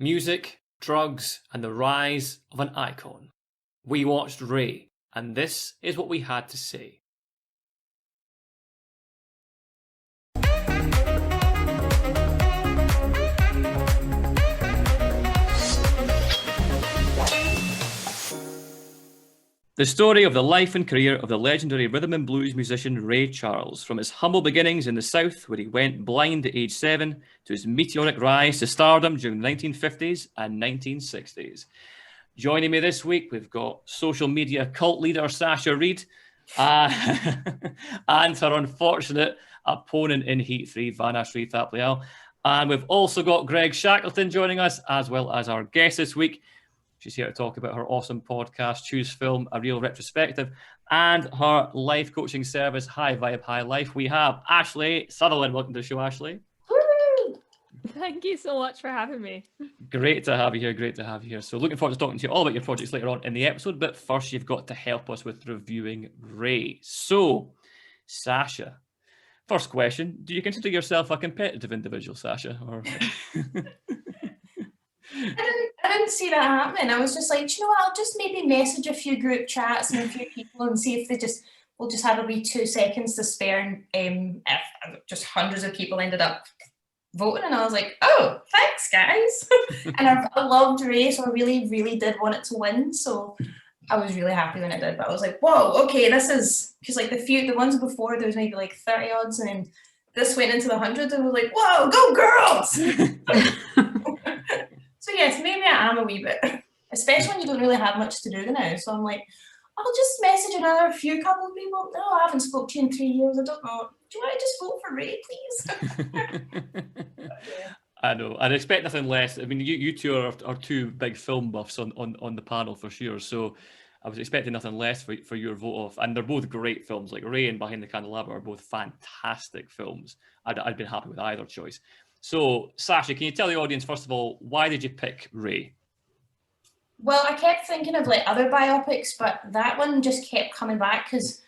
Music, drugs, and the rise of an icon. We watched Ray, and this is what we had to say. The story of the life and career of the legendary rhythm and blues musician Ray Charles, from his humble beginnings in the South, where he went blind at age 7, to his meteoric rise to stardom during the 1950s and 1960s. Joining me this week, we've got social media cult leader Sasha Reid and her unfortunate opponent in Heat 3, Vanashree. And we've also got Greg Shackleton joining us, as well as our guest this week. She's here to talk about her awesome podcast, Choose Film, a Real Retrospective, and her life coaching service, High Vibe, High Life. We have Ashley Sutherland. Welcome to the show, Ashley. Woo! Thank you so much for having me. Great to have you here. Great to have you here. So looking forward to talking to you all about your projects later on in the episode. But first, you've got to help us with reviewing Ray. So, Sasha, first question. Do you consider yourself a competitive individual, Sasha? Or... I didn't see that happening. I was just like, do you know what? I'll just maybe message a few group chats and a few people and see if we'll just have a wee 2 seconds to spare. And if just hundreds of people ended up voting, and I was like, oh, thanks, guys. And I loved Ray, so I really, really did want it to win. So I was really happy when it did. But I was like, whoa, okay, this is because like the ones before there was maybe like 30 odds, and then this went into the hundreds, and I was like, whoa, go girls! So yes, maybe I am a wee bit, especially when you don't really have much to do now. So I'm like, I'll just message another couple of people. No, I haven't spoken to you in 3 years. I don't know. Do you want to just vote for Ray, please? I know. I'd expect nothing less. I mean, you two are two big film buffs on the panel for sure. So I was expecting nothing less for your vote off. And they're both great films. Like Ray and Behind the Candelabra are both fantastic films. I'd been happy with either choice. So, Sasha, can you tell the audience, first of all, why did you pick Ray? Well, I kept thinking of like other biopics, but that one just kept coming back because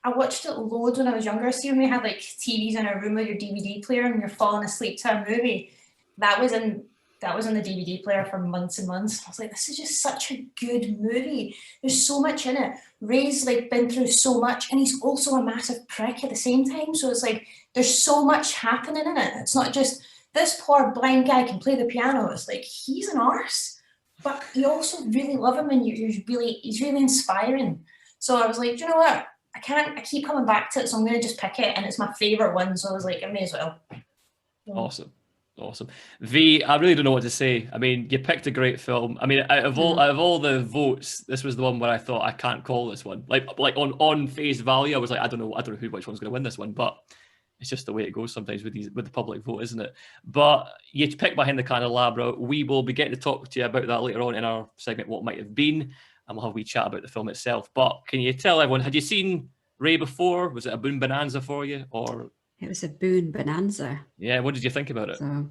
I watched it loads when I was younger. See, when we had like TVs in our room with your DVD player and you're falling asleep to a movie, that was in the DVD player for months and months. I was like, this is just such a good movie. There's so much in it. Ray's like been through so much, and he's also a massive prick at the same time. So it's like there's so much happening in it. It's not just this poor blind guy can play the piano. It's like he's an arse, but you also really love him, and he's really inspiring. So I was like, you know what? I keep coming back to it, so I'm going to just pick it, and it's my favorite one. So I was like, I may as well. Yeah. Awesome. V, I really don't know what to say. I mean, you picked a great film. I mean, out of all the votes, this was the one where I thought I can't call this one. Like on face value, I was like, I don't know which one's going to win this one, but it's just the way it goes sometimes with the public vote, isn't it? But you picked Behind the Candelabra. We will be getting to talk to you about that later on in our segment, What Might Have Been, and we'll have a wee chat about the film itself. But can you tell everyone, had you seen Ray before? Was it a boom bonanza for you, or? It was a boon bonanza. Yeah, what did you think about it? So,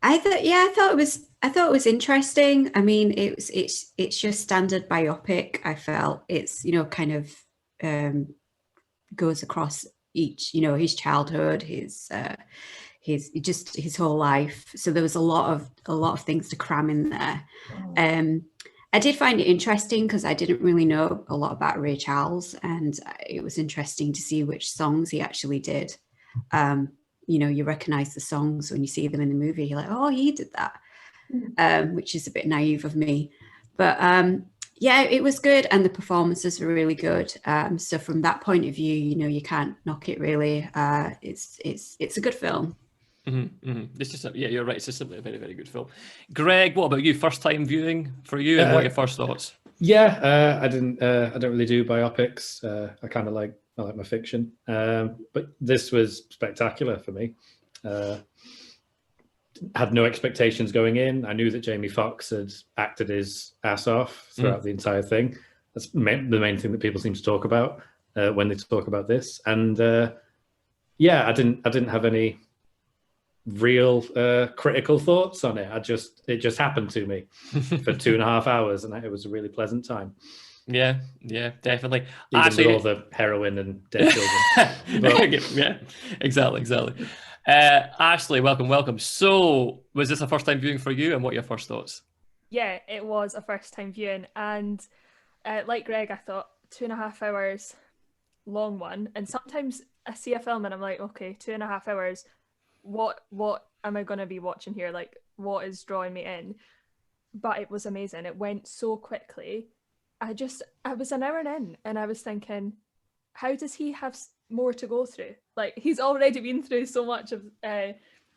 I thought it was interesting. I mean, it's just standard biopic. I felt it's kind of goes across each his childhood, his whole life. So there was a lot of things to cram in there. I did find it interesting because I didn't really know a lot about Ray Charles, and it was interesting to see which songs he actually did. You recognize the songs when you see them in the movie. You're like, oh, he did that, which is a bit naive of me. But yeah, it was good, and the performances were really good. So from that point of view, you can't knock it really. It's a good film. Mm-hmm, mm-hmm. It's just you're right. It's just simply a very, very good film. Greg, what about you? First time viewing for you, and what are your first thoughts? Yeah, I don't really do biopics. I like my fiction, but this was spectacular for me. Had no expectations going in. I knew that Jamie Foxx had acted his ass off throughout the entire thing. That's the main thing that people seem to talk about when they talk about this. And I didn't have any real critical thoughts on it. It just happened to me for 2.5 hours, and it was a really pleasant time. Yeah, definitely. Even with all the heroin and dead children. Yeah, exactly. Ashley, welcome. So, was this a first time viewing for you, and what are your first thoughts? Yeah, it was a first time viewing, and like Greg, I thought 2.5 hours, long one. And sometimes I see a film and I'm like, okay, 2.5 hours. What am I gonna be watching here? Like, what is drawing me in? But it was amazing. It went so quickly. I was an hour in, and I was thinking, how does he have more to go through? Like, he's already been through so much of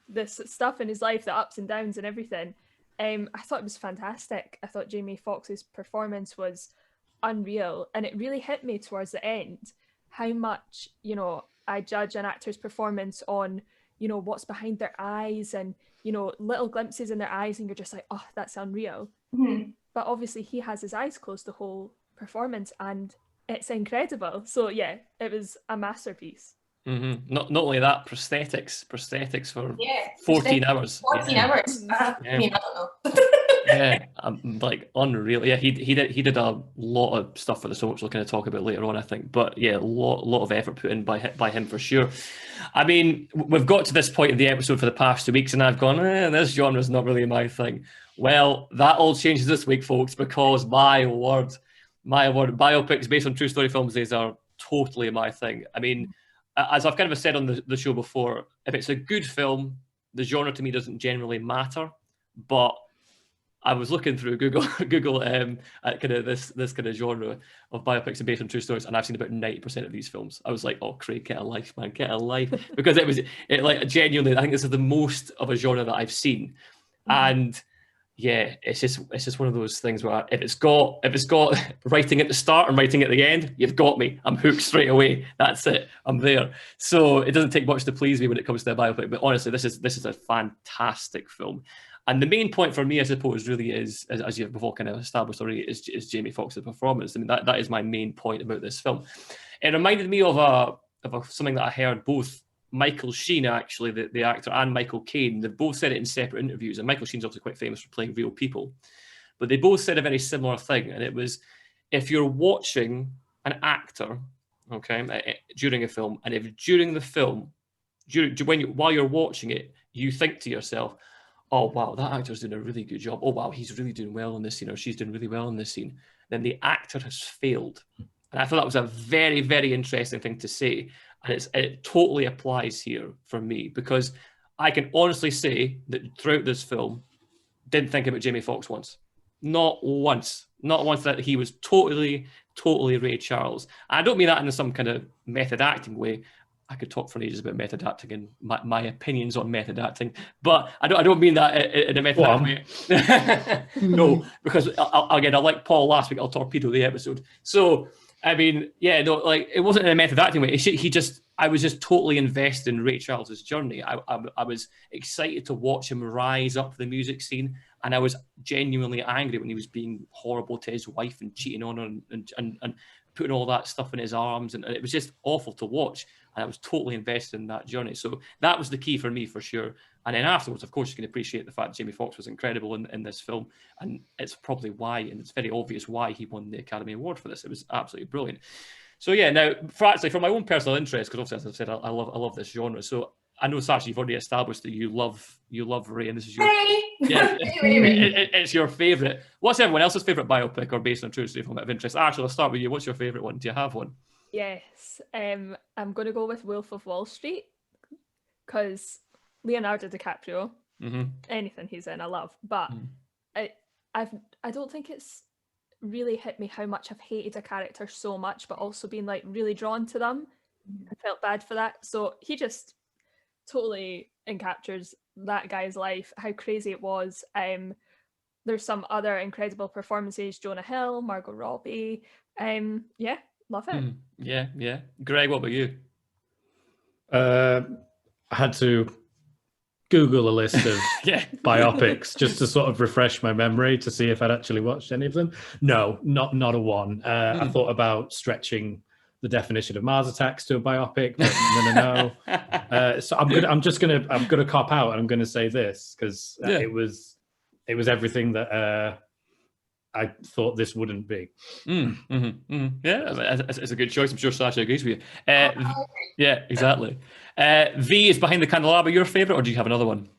this stuff in his life, the ups and downs and everything. I thought it was fantastic. I thought Jamie Foxx's performance was unreal, and it really hit me towards the end how much, I judge an actor's performance on, what's behind their eyes and, little glimpses in their eyes, and you're just like, oh, that's unreal. Mm-hmm. But obviously he has his eyes closed the whole performance, and it's incredible. So yeah, it was a masterpiece. Mm-hmm. Not only that, prosthetics for Yeah, 14 hours. 14 hours. I mean, I don't know. Yeah, like unreal. Yeah, he did a lot of stuff for the show, which we'll kind of talk about later on, I think. But yeah, a lot of effort put in by him for sure. I mean, we've got to this point in the episode for the past 2 weeks, and I've gone, this genre is not really my thing. Well, that all changes this week, folks, because my word, biopics based on true story films, these are totally my thing. I mean, as I've kind of said on the show before, if it's a good film, the genre to me doesn't generally matter. But I was looking through Google at kind of this kind of genre of biopics and based on true stories, and I've seen about 90% of these films. I was like, oh, Craig, get a life, man, get a life, because it like genuinely, I think this is the most of a genre that I've seen, and yeah, it's just one of those things where if it's got writing at the start and writing at the end, you've got me. I'm hooked straight away. That's it. I'm there. So it doesn't take much to please me when it comes to a biopic. But honestly, this is a fantastic film. And the main point for me, I suppose, really is, as you've before kind of established already, is Jamie Foxx's performance. I mean, that is my main point about this film. It reminded me of something that I heard both Michael Sheen, actually, the actor, and Michael Caine. They both said it in separate interviews, and Michael Sheen's obviously quite famous for playing real people. But they both said a very similar thing, and it was, if you're watching an actor, okay, during a film, and if during the film, while you're watching it, you think to yourself, oh wow, that actor's doing a really good job. Oh wow, he's really doing well in this scene, or she's doing really well in this scene. Then the actor has failed. And I thought that was a very, very interesting thing to say. And it totally applies here for me, because I can honestly say that throughout this film, didn't think about Jamie Foxx once. Not once. Not once that he was totally Ray Charles. And I don't mean that in some kind of method acting way. I could talk for ages about method acting and my opinions on method acting, but I don't mean that in a method acting way. No, because again, I like Paul last week, I'll torpedo the episode. So, I mean, yeah, no, like it wasn't in a method acting way. I was just totally invested in Ray Charles' journey. I was excited to watch him rise up the music scene, and I was genuinely angry when he was being horrible to his wife and cheating on her and putting all that stuff in his arms, and it was just awful to watch. And I was totally invested in that journey. So that was the key for me, for sure. And then afterwards, of course, you can appreciate the fact that Jamie Foxx was incredible in this film. And it's probably why, and it's very obvious why he won the Academy Award for this. It was absolutely brilliant. So yeah, now, for my own personal interest, because obviously, as I've said, I love this genre. So I know, Sasha, you've already established that you love Ray, and this is your... Yeah, it's your favourite. What's everyone else's favourite biopic or based on true story film out of interest? Actually, I'll start with you. What's your favourite one? Do you have one? Yes, I'm going to go with Wolf of Wall Street, because Leonardo DiCaprio, anything he's in, I love. But I don't think it's really hit me how much I've hated a character so much, but also been like really drawn to them. I felt bad for that. So he just totally encaptures that guy's life, how crazy it was. There's some other incredible performances: Jonah Hill, Margot Robbie. Yeah, love it. Yeah. Greg, what about you? I had to Google a list of biopics just to sort of refresh my memory to see if I'd actually watched any of them. No, not a one. I thought about stretching the definition of Mars Attacks to a biopic, but no. So I'm gonna cop out, and I'm gonna say this because it was everything that I thought this wouldn't be. Yeah, it's a good choice. I'm sure Sasha agrees with you. Yeah, exactly. V is Behind the Candelabra your favourite, or do you have another one?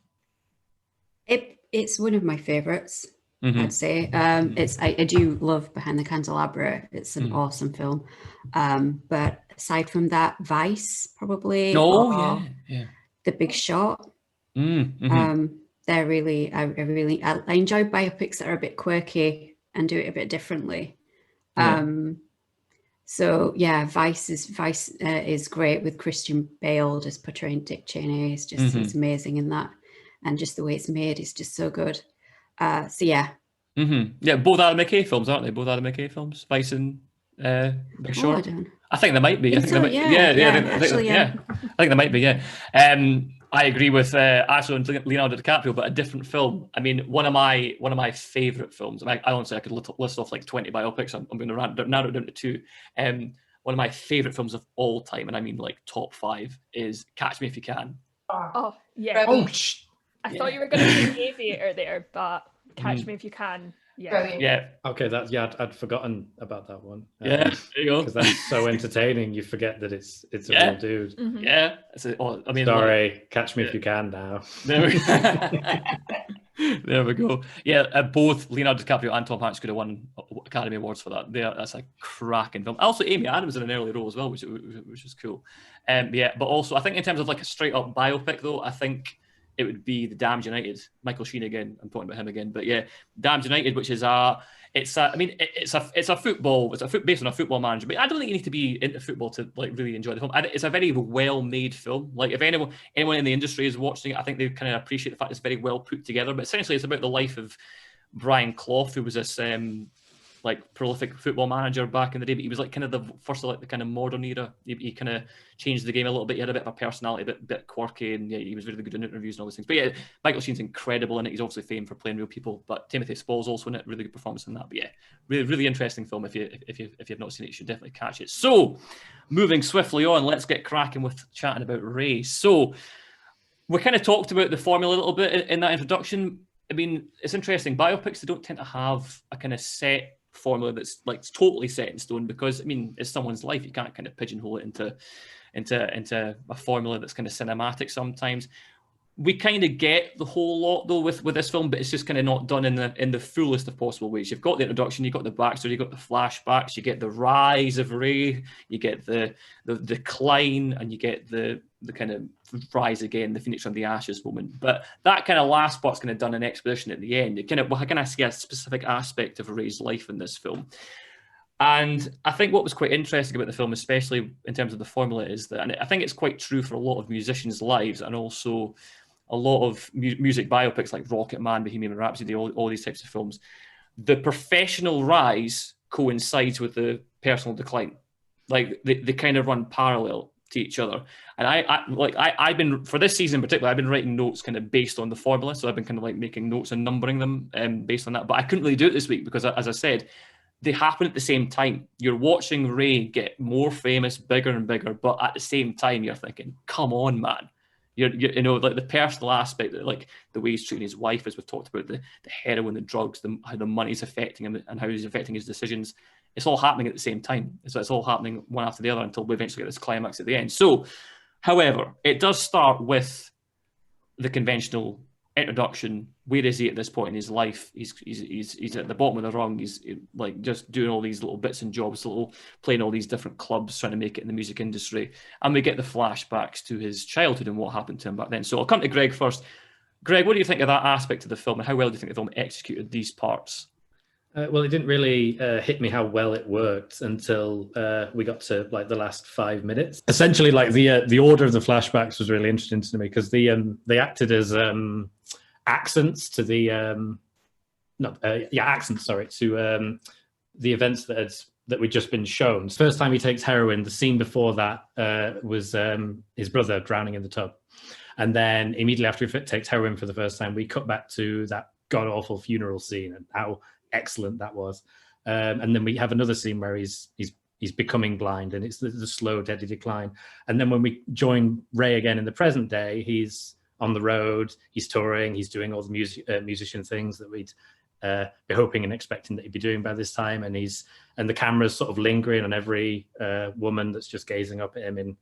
It's one of my favourites, I'd say. I do love Behind the Candelabra. It's an awesome film. But aside from that, Vice probably. Oh, yeah. The Big Shot. They're really, I enjoy biopics that are a bit quirky and do it a bit differently. So yeah, Vice is great with Christian Bale just portraying Dick Cheney. It's just it's amazing in that, and just the way it's made is just so good. So yeah. Yeah, both Adam McKay films, aren't they? Both Adam McKay films, Vice and Big Short. I think they might be. I think they might be. Yeah. I agree with Ashley and Leonardo DiCaprio, but a different film. I mean, one of my favorite films. I honestly, I could list off like 20 biopics. I'm going to narrow it down to two. One of my favorite films of all time, and I mean like top 5, is Catch Me If You Can. Oh yeah. I thought you were going to say The Aviator there, but Catch Me If You Can. Yeah. Okay, I'd forgotten about that one. There you go. Because that's so entertaining. You forget that it's a real dude. Yeah. Sorry, Catch Me If You Can now. There we go. Yeah, both Leonardo DiCaprio and Tom Hanks could have won Academy Awards for that. That's a cracking film. Also, Amy Adams in an early role as well, which is cool. But also I think in terms of like a straight up biopic though, I think it would be The Damned United. Michael Sheen again. I'm talking about him again, but yeah, Damned United, which is it's a football. It's based on a football manager. But I don't think you need to be into football to like really enjoy the film. And it's a very well made film. Like if anyone in the industry is watching it, I think they kind of appreciate the fact it's very well put together. But essentially, it's about the life of Brian Clough, who was this like prolific football manager back in the day, but he was like kind of the first of like the kind of modern era. He kind of changed the game a little bit. He had a bit of a personality, a bit quirky, and yeah, he was really good in interviews and all those things. But yeah, Michael Sheen's incredible in it. He's obviously famed for playing real people, but Timothy Spall's also in it. Really good performance in that. But yeah, really, really interesting film. If you've not seen it, you should definitely catch it. So, moving swiftly on, let's get cracking with chatting about Ray. So, we kind of talked about the formula a little bit in that introduction. I mean, it's interesting. Biopics, they don't tend to have a kind of set formula that's like totally set in stone, because I mean it's someone's life. You can't kind of pigeonhole it into a formula that's kind of cinematic. Sometimes we kind of get the whole lot though with this film, but it's just kind of not done in the fullest of possible ways. You've got the introduction, you've got the backstory, you've got the flashbacks, you get the rise of Ray, you get the decline, and you get the kind of rise again, the phoenix from the ashes moment. But that kind of last part's kind of done an exposition at the end. It kind of see a specific aspect of Ray's life in this film. And I think what was quite interesting about the film, especially in terms of the formula, is that, and I think it's quite true for a lot of musicians' lives, and also a lot of music biopics like Rocket Man, Bohemian Rhapsody, all these types of films, the professional rise coincides with the personal decline. Like they kind of run parallel to each other. And I've been, for this season in particular, I've been writing notes kind of based on the formula. So I've been kind of like making notes and numbering them based on that. But I couldn't really do it this week because, as I said, they happen at the same time. You're watching Ray get more famous, bigger and bigger, but at the same time, you're thinking, come on, man. You're like the personal aspect, like the way he's treating his wife, as we've talked about, the heroin, the drugs, how the money's affecting him and how he's affecting his decisions. It's all happening at the same time. So it's all happening one after the other until we eventually get this climax at the end. So, however, it does start with the conventional introduction. Where is he at this point in his life? He's at the bottom of the rung. He's like just doing all these little bits and jobs, playing all these different clubs, trying to make it in the music industry. And we get the flashbacks to his childhood and what happened to him back then. So I'll come to Greg first. Greg, what do you think of that aspect of the film, and how well do you think the film executed these parts? Well, it didn't really hit me how well it worked until we got to like the last 5 minutes. Essentially, like the order of the flashbacks was really interesting to me because they acted as accents to the events that we'd just been shown. The first time he takes heroin, the scene before that was his brother drowning in the tub, and then immediately after he takes heroin for the first time, we cut back to that god awful funeral scene and how excellent that was, and then we have another scene where he's becoming blind, and it's the slow, deadly decline. And then when we join Ray again in the present day, he's on the road, he's touring, he's doing all the musician things that we'd be hoping and expecting that he'd be doing by this time. And the camera's sort of lingering on every woman that's just gazing up at him in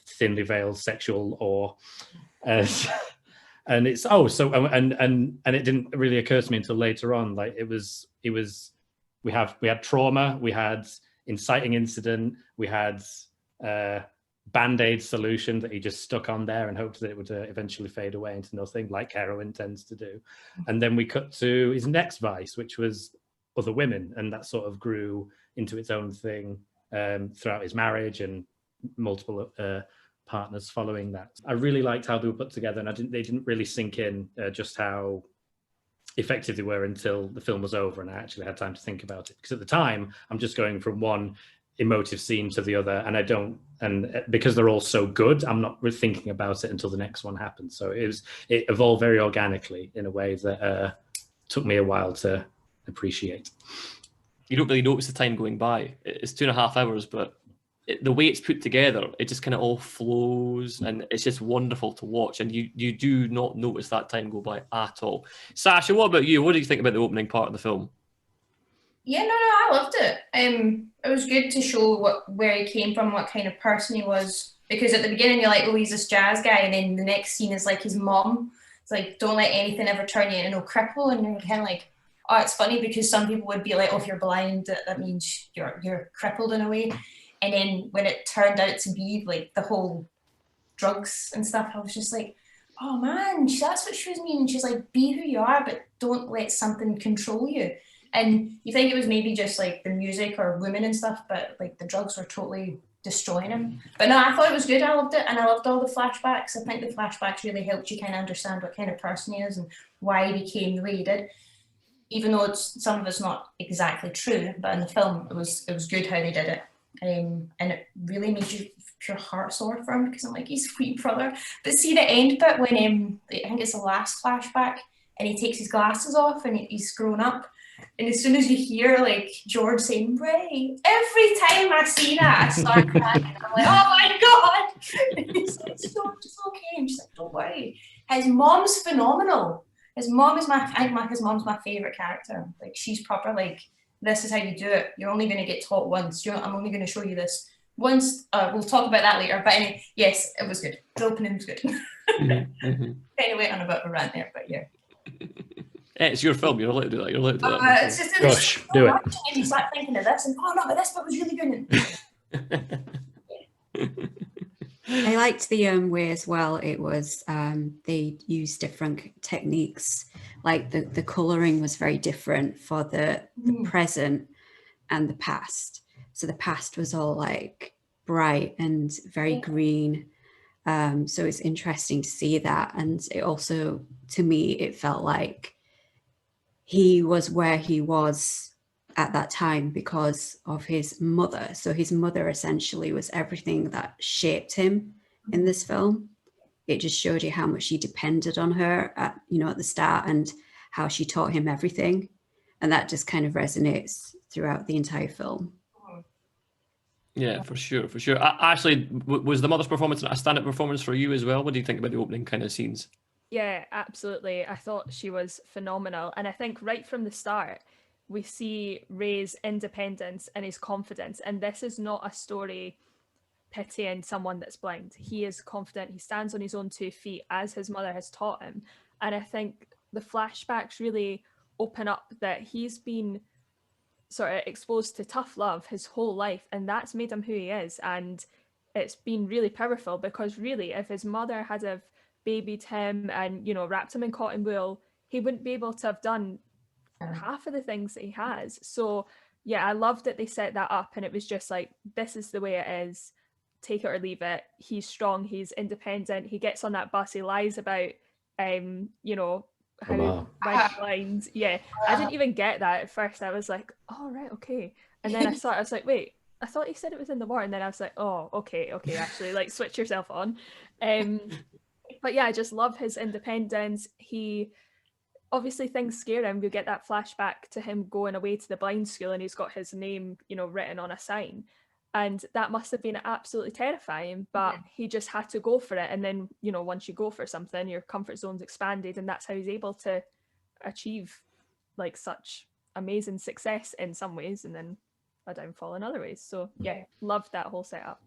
thinly veiled sexual awe. And it's and it didn't really occur to me until later on. Like we had trauma, we had inciting incident, we had band-aid solution that he just stuck on there and hoped that it would eventually fade away into nothing, like heroin tends to do. And then we cut to his next vice, which was other women, and that sort of grew into its own thing throughout his marriage and multiple partners following that. I really liked how they were put together, and they didn't really sink in just how effective they were until the film was over and I actually had time to think about it. Because at the time, I'm just going from one emotive scene to the other, and because they're all so good, I'm not really thinking about it until the next one happens. So it evolved very organically in a way that took me a while to appreciate. You don't really notice the time going by. It's 2.5 hours, but the way it's put together, it just kind of all flows, and it's just wonderful to watch. And you do not notice that time go by at all. Sasha, what about you? What do you think about the opening part of the film? Yeah, no, I loved it. It was good to show where he came from, what kind of person he was. Because at the beginning, you're like, oh, he's this jazz guy, and then the next scene is like his mom. It's like, don't let anything ever turn you into a cripple, and you're kind of like, oh, it's funny because some people would be like, oh, if you're blind, that means you're crippled in a way. And then when it turned out to be like the whole drugs and stuff, I was just like, oh man, that's what she was meaning. She's like, be who you are, but don't let something control you. And you think it was maybe just like the music or women and stuff, but like the drugs were totally destroying him. But no, I thought it was good. I loved it. And I loved all the flashbacks. I think the flashbacks really helped you kind of understand what kind of person he is and why he became the way he did. Even though some of it's not exactly true, but in the film, it was good how they did it. And it really made your heart sore for him because I'm like, he's a sweet brother. But see the end bit when I think it's the last flashback and he takes his glasses off and he's grown up, and as soon as you hear like George saying Ray, every time I see that I start crying. I'm like, oh my god. And he's like, George, it's okay. And she's like, don't worry. His mom's phenomenal. His mom's my favorite character. Like, she's proper like, this is how you do it. You're only going to get taught once. I'm only going to show you this once. We'll talk about that later. But anyway, yes, it was good. The opening was good. Anyway, on a bit of a rant there, but yeah. It's your film. You're allowed to do that. You're allowed to do that. It's just Gosh, do it. And you start thinking of this, and oh no, but this bit was really good. I liked the way as well. It was they used different techniques. Like the coloring was very different for the present and the past. So the past was all like bright and very green. So it's interesting to see that. And it also, to me, it felt like he was where he was at that time because of his mother. So his mother essentially was everything that shaped him in this film. It just showed you how much he depended on her at the start and how she taught him everything. And that just kind of resonates throughout the entire film. Yeah, for sure. Ashley, was the mother's performance a stand-up performance for you as well? What do you think about the opening kind of scenes? Yeah, absolutely. I thought she was phenomenal. And I think right from the start, we see Ray's independence and his confidence. And this is not a story pitying someone that's blind. He is confident. He stands on his own 2 feet as his mother has taught him. And I think the flashbacks really open up that he's been sort of exposed to tough love his whole life. And that's made him who he is. And it's been really powerful because really, if his mother had have babied him and, wrapped him in cotton wool, he wouldn't be able to have done half of the things that he has. So yeah, I loved that they set that up, and it was just like, this is the way it is, take it or leave it. He's strong, he's independent, he gets on that bus, he lies about how blind. Yeah, I didn't even get that at first. I was like, oh right, okay. And then I was like, wait, I thought he said it was in the war. And then I was like, oh, okay, actually, like, switch yourself on. But yeah, I just love his independence. He obviously, things scare him. We get that flashback to him going away to the blind school and he's got his name, written on a sign. And that must have been absolutely terrifying, but he just had to go for it. And then, once you go for something, your comfort zone's expanded, and that's how he's able to achieve like such amazing success in some ways and then a downfall in other ways. So yeah, loved that whole setup.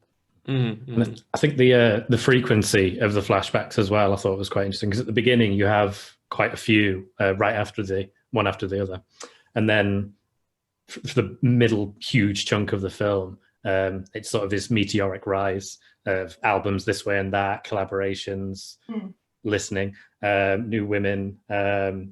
And I think the frequency of the flashbacks as well, I thought was quite interesting, because at the beginning you have quite a few right after the one after the other, and then for the middle huge chunk of the film, it's sort of this meteoric rise of albums this way and that, collaborations, listening, new women,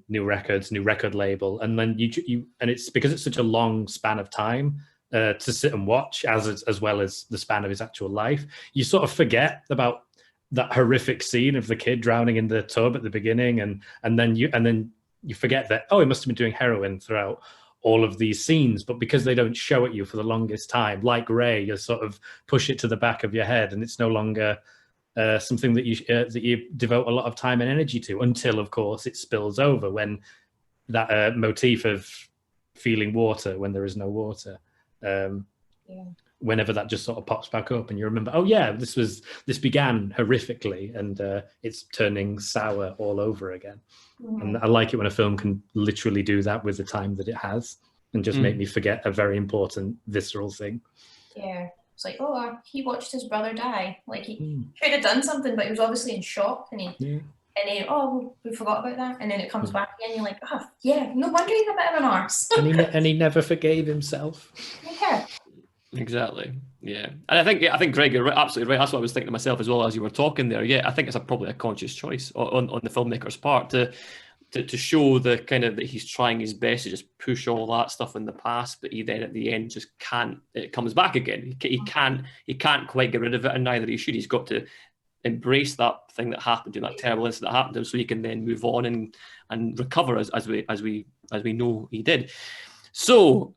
new records, new record label, and then you and it's because it's such a long span of time to sit and watch, as well as the span of his actual life, you sort of forget about that horrific scene of the kid drowning in the tub at the beginning, and then you forget that, oh, he must have been doing heroin throughout all of these scenes. But because they don't show it you for the longest time, like Ray, you sort of push it to the back of your head, and it's no longer something that you devote a lot of time and energy to, until, of course, it spills over when that motif of feeling water when there is no water. Whenever that just sort of pops back up, and you remember, oh yeah, this began horrifically, and it's turning sour all over again. And I like it when a film can literally do that with the time that it has, and just make me forget a very important visceral thing. Yeah, it's like, oh, he watched his brother die. Like, he could have done something, but he was obviously in shock, and he oh, we forgot about that, and then it comes back again. You're like, oh yeah, no wonder he's a bit of an arse. and he never forgave himself. Yeah. Exactly. Yeah, and I think Greg, you're absolutely right. That's what I was thinking to myself as well as you were talking there. Yeah, I think it's probably a conscious choice on the filmmaker's part to show the kind of that he's trying his best to just push all that stuff in the past, but he then at the end just can't. It comes back again. He can't quite get rid of it, and neither he should. He's got to embrace that thing that happened to him, that terrible incident that happened to him, so he can then move on and recover as we know he did. So,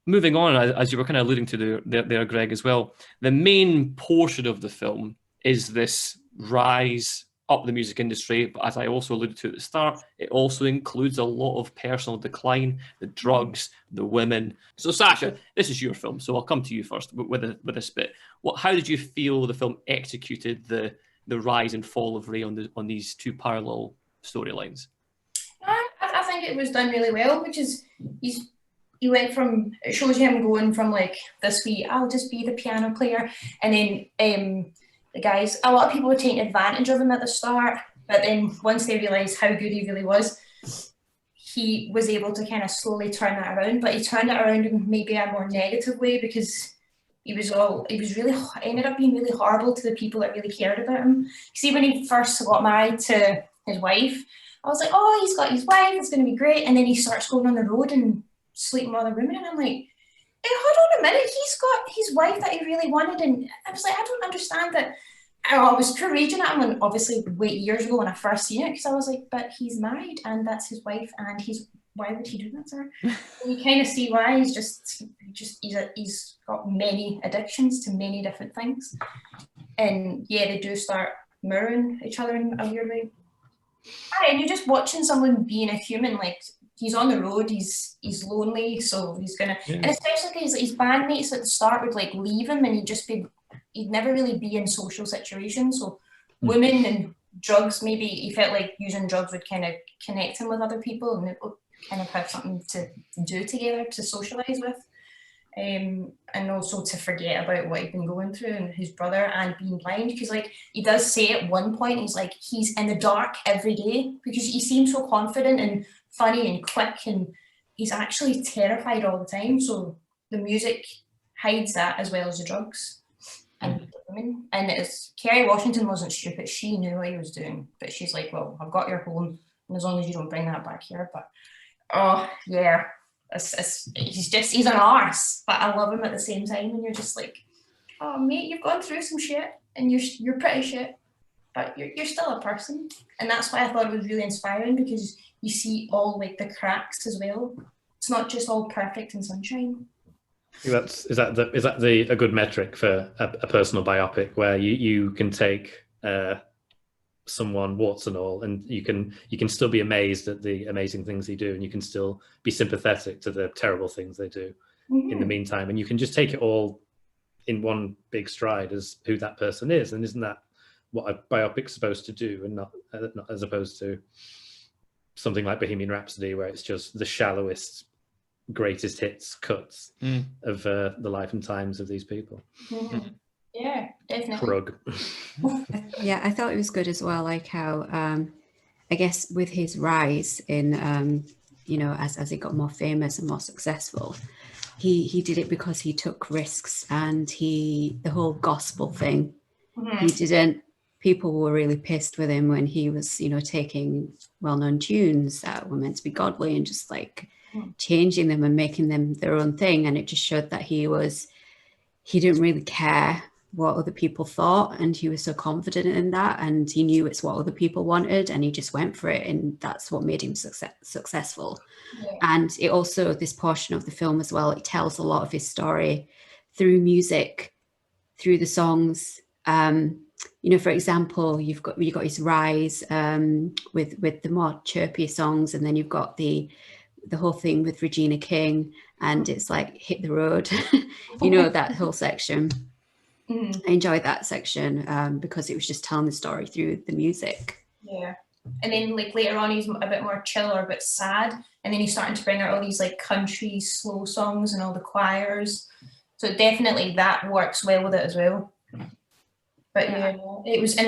moving on, as you were kind of alluding to there, Greg, as well, the main portion of the film is this rise up the music industry, but as I also alluded to at the start, it also includes a lot of personal decline, the drugs, the women. So, Sasha, this is your film, so I'll come to you first with this bit. How did you feel the film executed the rise and fall of Ray on these two parallel storylines? I think it was done really well, which is he went from, it shows him going from like this wee, I'll just be the piano player, and then the guys, a lot of people were taking advantage of him at the start, but then once they realised how good he really was, he was able to kind of slowly turn that around, but he turned it around in maybe a more negative way, because he ended up being really horrible to the people that really cared about him. See, when he first got married to his wife, I was like, oh, he's got his wife, it's going to be great, and then he starts going on the road and sleeping with other women, and I'm like, hey, hold on a minute, he's got his wife that he really wanted, and I was like, I don't understand that. I was pure raging at him, and obviously way years ago when I first seen it, because I was like, but he's married and that's his wife, and why would he do that to her? And you kind of see why. He's got many addictions to many different things, and yeah, they do start mirroring each other in a weird way. And you're just watching someone being a human, like, he's on the road, he's lonely, so he's gonna, and especially because his bandmates at the start would like leave him, and he'd never really be in social situations. So women and drugs, maybe he felt like using drugs would kind of connect him with other people, and it would kind of have something to do together, to socialize with, and also to forget about what he'd been going through and his brother and being blind, because like he does say at one point, he's like, he's in the dark every day, because he seems so confident and funny and quick, and he's actually terrified all the time. So the music hides that, as well as the drugs and the women. And Kerry Washington wasn't stupid, she knew what he was doing, but she's like, well, I've got your home, and as long as you don't bring that back here. But oh yeah, he's an arse, but I love him at the same time, and you're just like, oh mate, you've gone through some shit, and you're pretty shit, but you're still a person. And that's why I thought it was really inspiring, because you see all like the cracks as well. It's not just all perfect and sunshine. Is that a good metric for a personal biopic, where you can take someone, warts and all, and you can still be amazed at the amazing things they do, and you can still be sympathetic to the terrible things they do in the meantime, and you can just take it all in one big stride as who that person is. And isn't that what a biopic's supposed to do, and not as opposed to something like Bohemian Rhapsody, where it's just the shallowest, greatest hits cuts of the life and times of these people. Yeah, definitely. Krug. Yeah, I thought it was good as well, like how I guess with his rise in you know, as he got more famous and more successful, he did it because he took risks, and the whole gospel thing, he didn't. People were really pissed with him when he was, you know, taking well-known tunes that were meant to be godly and just like changing them and making them their own thing. And it just showed that he didn't really care what other people thought, and he was so confident in that, and he knew it's what other people wanted, and he just went for it, and that's what made him successful. And it also, this portion of the film as well, it tells a lot of his story through music, through the songs. You know, for example, you got his rise with the more chirpy songs, and then you've got the whole thing with Regina King, and it's like Hit the Road. You know, that whole section. I enjoyed that section because it was just telling the story through the music. Yeah. And then like later on he's a bit more chill or a bit sad, and then he's starting to bring out all these like country slow songs and all the choirs. So definitely that works well with it as well. But yeah, it was, and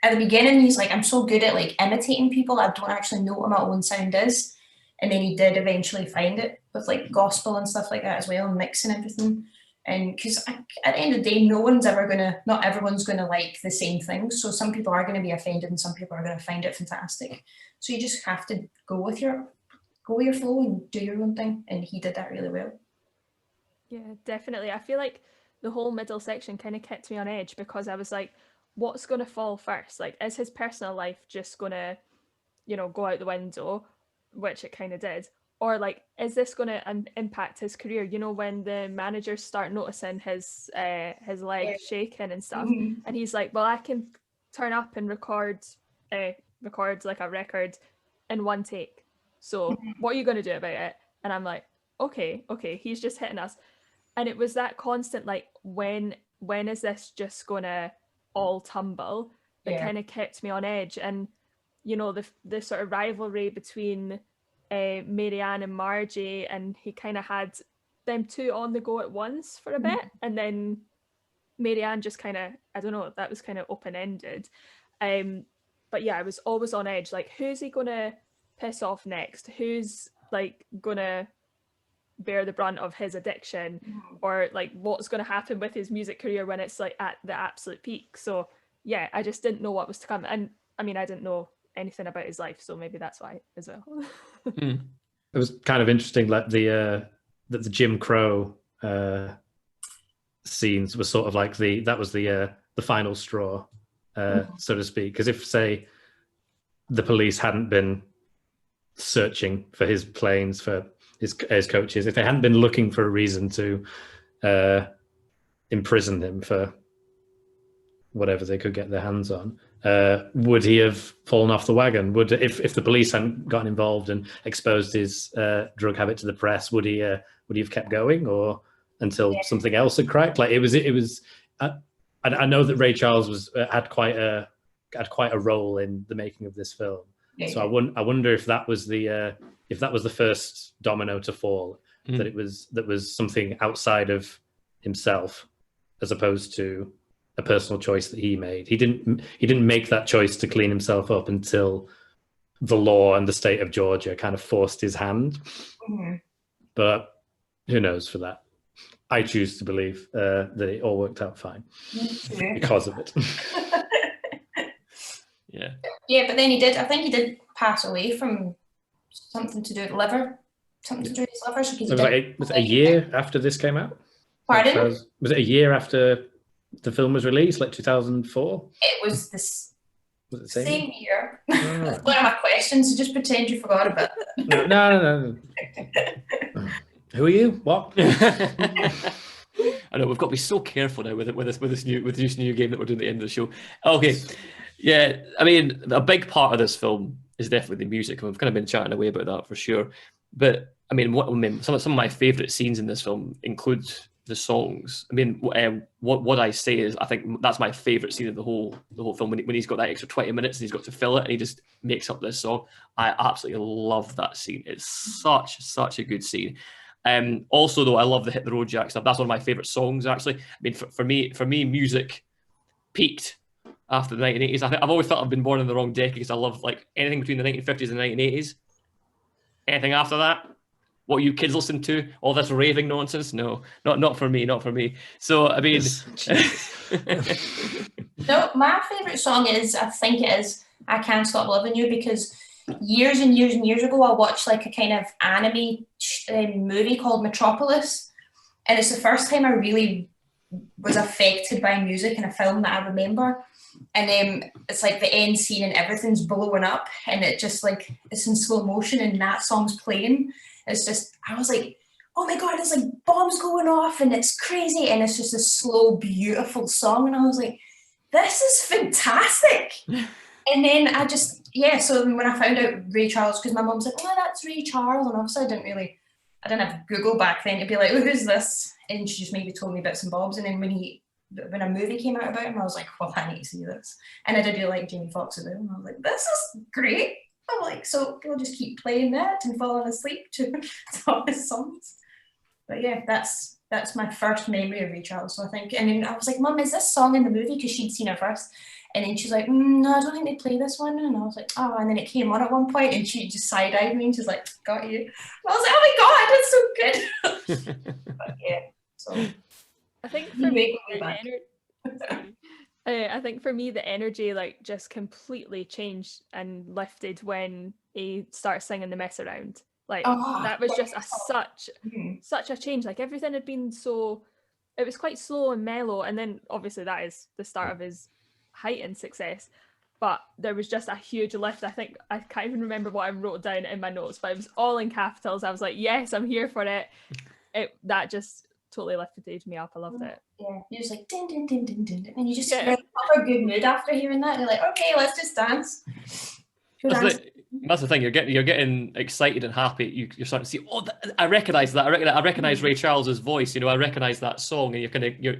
at the beginning he's like, I'm so good at like imitating people, I don't actually know what my own sound is. And then he did eventually find it with like gospel and stuff like that as well, and mixing everything. And because at the end of the day, not everyone's gonna like the same things. So some people are gonna be offended and some people are gonna find it fantastic. So you just have to go with your flow and do your own thing. And he did that really well. Yeah, definitely. I feel like the whole middle section kind of kept me on edge, because I was like, what's going to fall first? Like, is his personal life just going to, you know, go out the window, which it kind of did? Or like, is this going to impact his career? You know, when the managers start noticing his leg shaking and stuff, and he's like, well, I can turn up and record like a record in one take. So what are you going to do about it? And I'm like, okay, he's just hitting us. And it was that constant, like, when is this just gonna all tumble? That kind of kept me on edge. And, you know, the sort of rivalry between Marianne and Margie, and he kind of had them two on the go at once for a bit, and then Marianne just kind of, I don't know, that was kind of open-ended. But yeah, I was always on edge, like, who's he gonna piss off next? Who's like gonna bear the brunt of his addiction, or like what's going to happen with his music career when it's like at the absolute peak? So yeah, I just didn't know what was to come. And I mean, I didn't know anything about his life, so maybe that's why as well. It was kind of interesting, like the Jim Crow scenes were sort of like the final straw, so to speak. Because if, say, the police hadn't been searching for his planes, for his coaches, if they hadn't been looking for a reason to imprison him for whatever they could get their hands on, would he have fallen off the wagon? If the police hadn't gotten involved and exposed his drug habit to the press, would he have kept going, or until something else had cracked? Like it was. I know that Ray Charles had quite a role in the making of this film. So I wonder if that was the first domino to fall, that was something outside of himself, as opposed to a personal choice that he made. He didn't make that choice to clean himself up until the law and the state of Georgia kind of forced his hand. But who knows for that? I choose to believe that it all worked out fine because of it. Yeah, but then I think he did pass away from something to do with liver. Something to do with his liver. So was it a year after this came out? Pardon? Was it a year after the film was released, like 2004? It was this Was it same year. That's one of my questions, so just pretend you forgot about it. No. Who are you? What? I know, we've got to be so careful now with this new game that we're doing at the end of the show. Okay. Yeah, I mean, a big part of this film is definitely the music, and we've kind of been chatting away about that for sure. But I mean, some of my favourite scenes in this film include the songs. I mean, what I say is, I think that's my favourite scene of the whole film. When he's got that extra 20 minutes and he's got to fill it, and he just makes up this song. I absolutely love that scene. It's such a good scene. Also, though, I love the Hit the Road Jack stuff. That's one of my favourite songs, actually. I mean, for me, music peaked after the 1980s. I've always felt I've been born in the wrong decade, because I love like anything between the 1950s and the 1980s. Anything after that, what you kids listen to, all this raving nonsense? No, not for me, not for me. So I mean, no, my favourite song is, I think it is, I Can't Stop Loving You, because years and years and years ago I watched like a kind of anime movie called Metropolis, and it's the first time I really was affected by music in a film that I remember. And it's like the end scene and everything's blowing up, and it just like, it's in slow motion and that song's playing. It's just, I was like, oh my God, it's like bombs going off and it's crazy, and it's just a slow, beautiful song. And I was like, this is fantastic. And then so when I found out Ray Charles, because my mum's like, oh, that's Ray Charles. And obviously I didn't have Google back then to be like, oh, who's this? And she just maybe told me bits and bobs. And then when a movie came out about him, I was like, well, I need to see this. And I did like Jamie Foxx as well. And I was like, this is great. I'm like, so we'll just keep playing that and falling asleep to all his songs. But yeah, that's my first memory of Ray Charles. So I think, and then I was like, Mum, is this song in the movie? Because she'd seen it first. And then she's like, no, I don't think they play this one. And I was like, oh, and then it came on at one point, and she just side-eyed me, and she's like, got you. And I was like, oh my God, that's so good. But yeah, so. I think for me, I think for me, the energy like just completely changed and lifted when he started singing the Mess Around. Like that was just such a change. Like everything had been it was quite slow and mellow, and then obviously that is the start of his heightened success. But there was just a huge lift. I think I can't even remember what I wrote down in my notes, but it was all in capitals. I was like, yes, I'm here for it. That just totally lifted me up. I loved it. Yeah, you're just like din din din din din, and you just have a good mood after hearing that. You're like, okay, let's just dance. That's the thing. You're getting excited and happy. You're starting to see. Oh, I recognize that. I recognize Ray Charles's voice. I recognize that song, and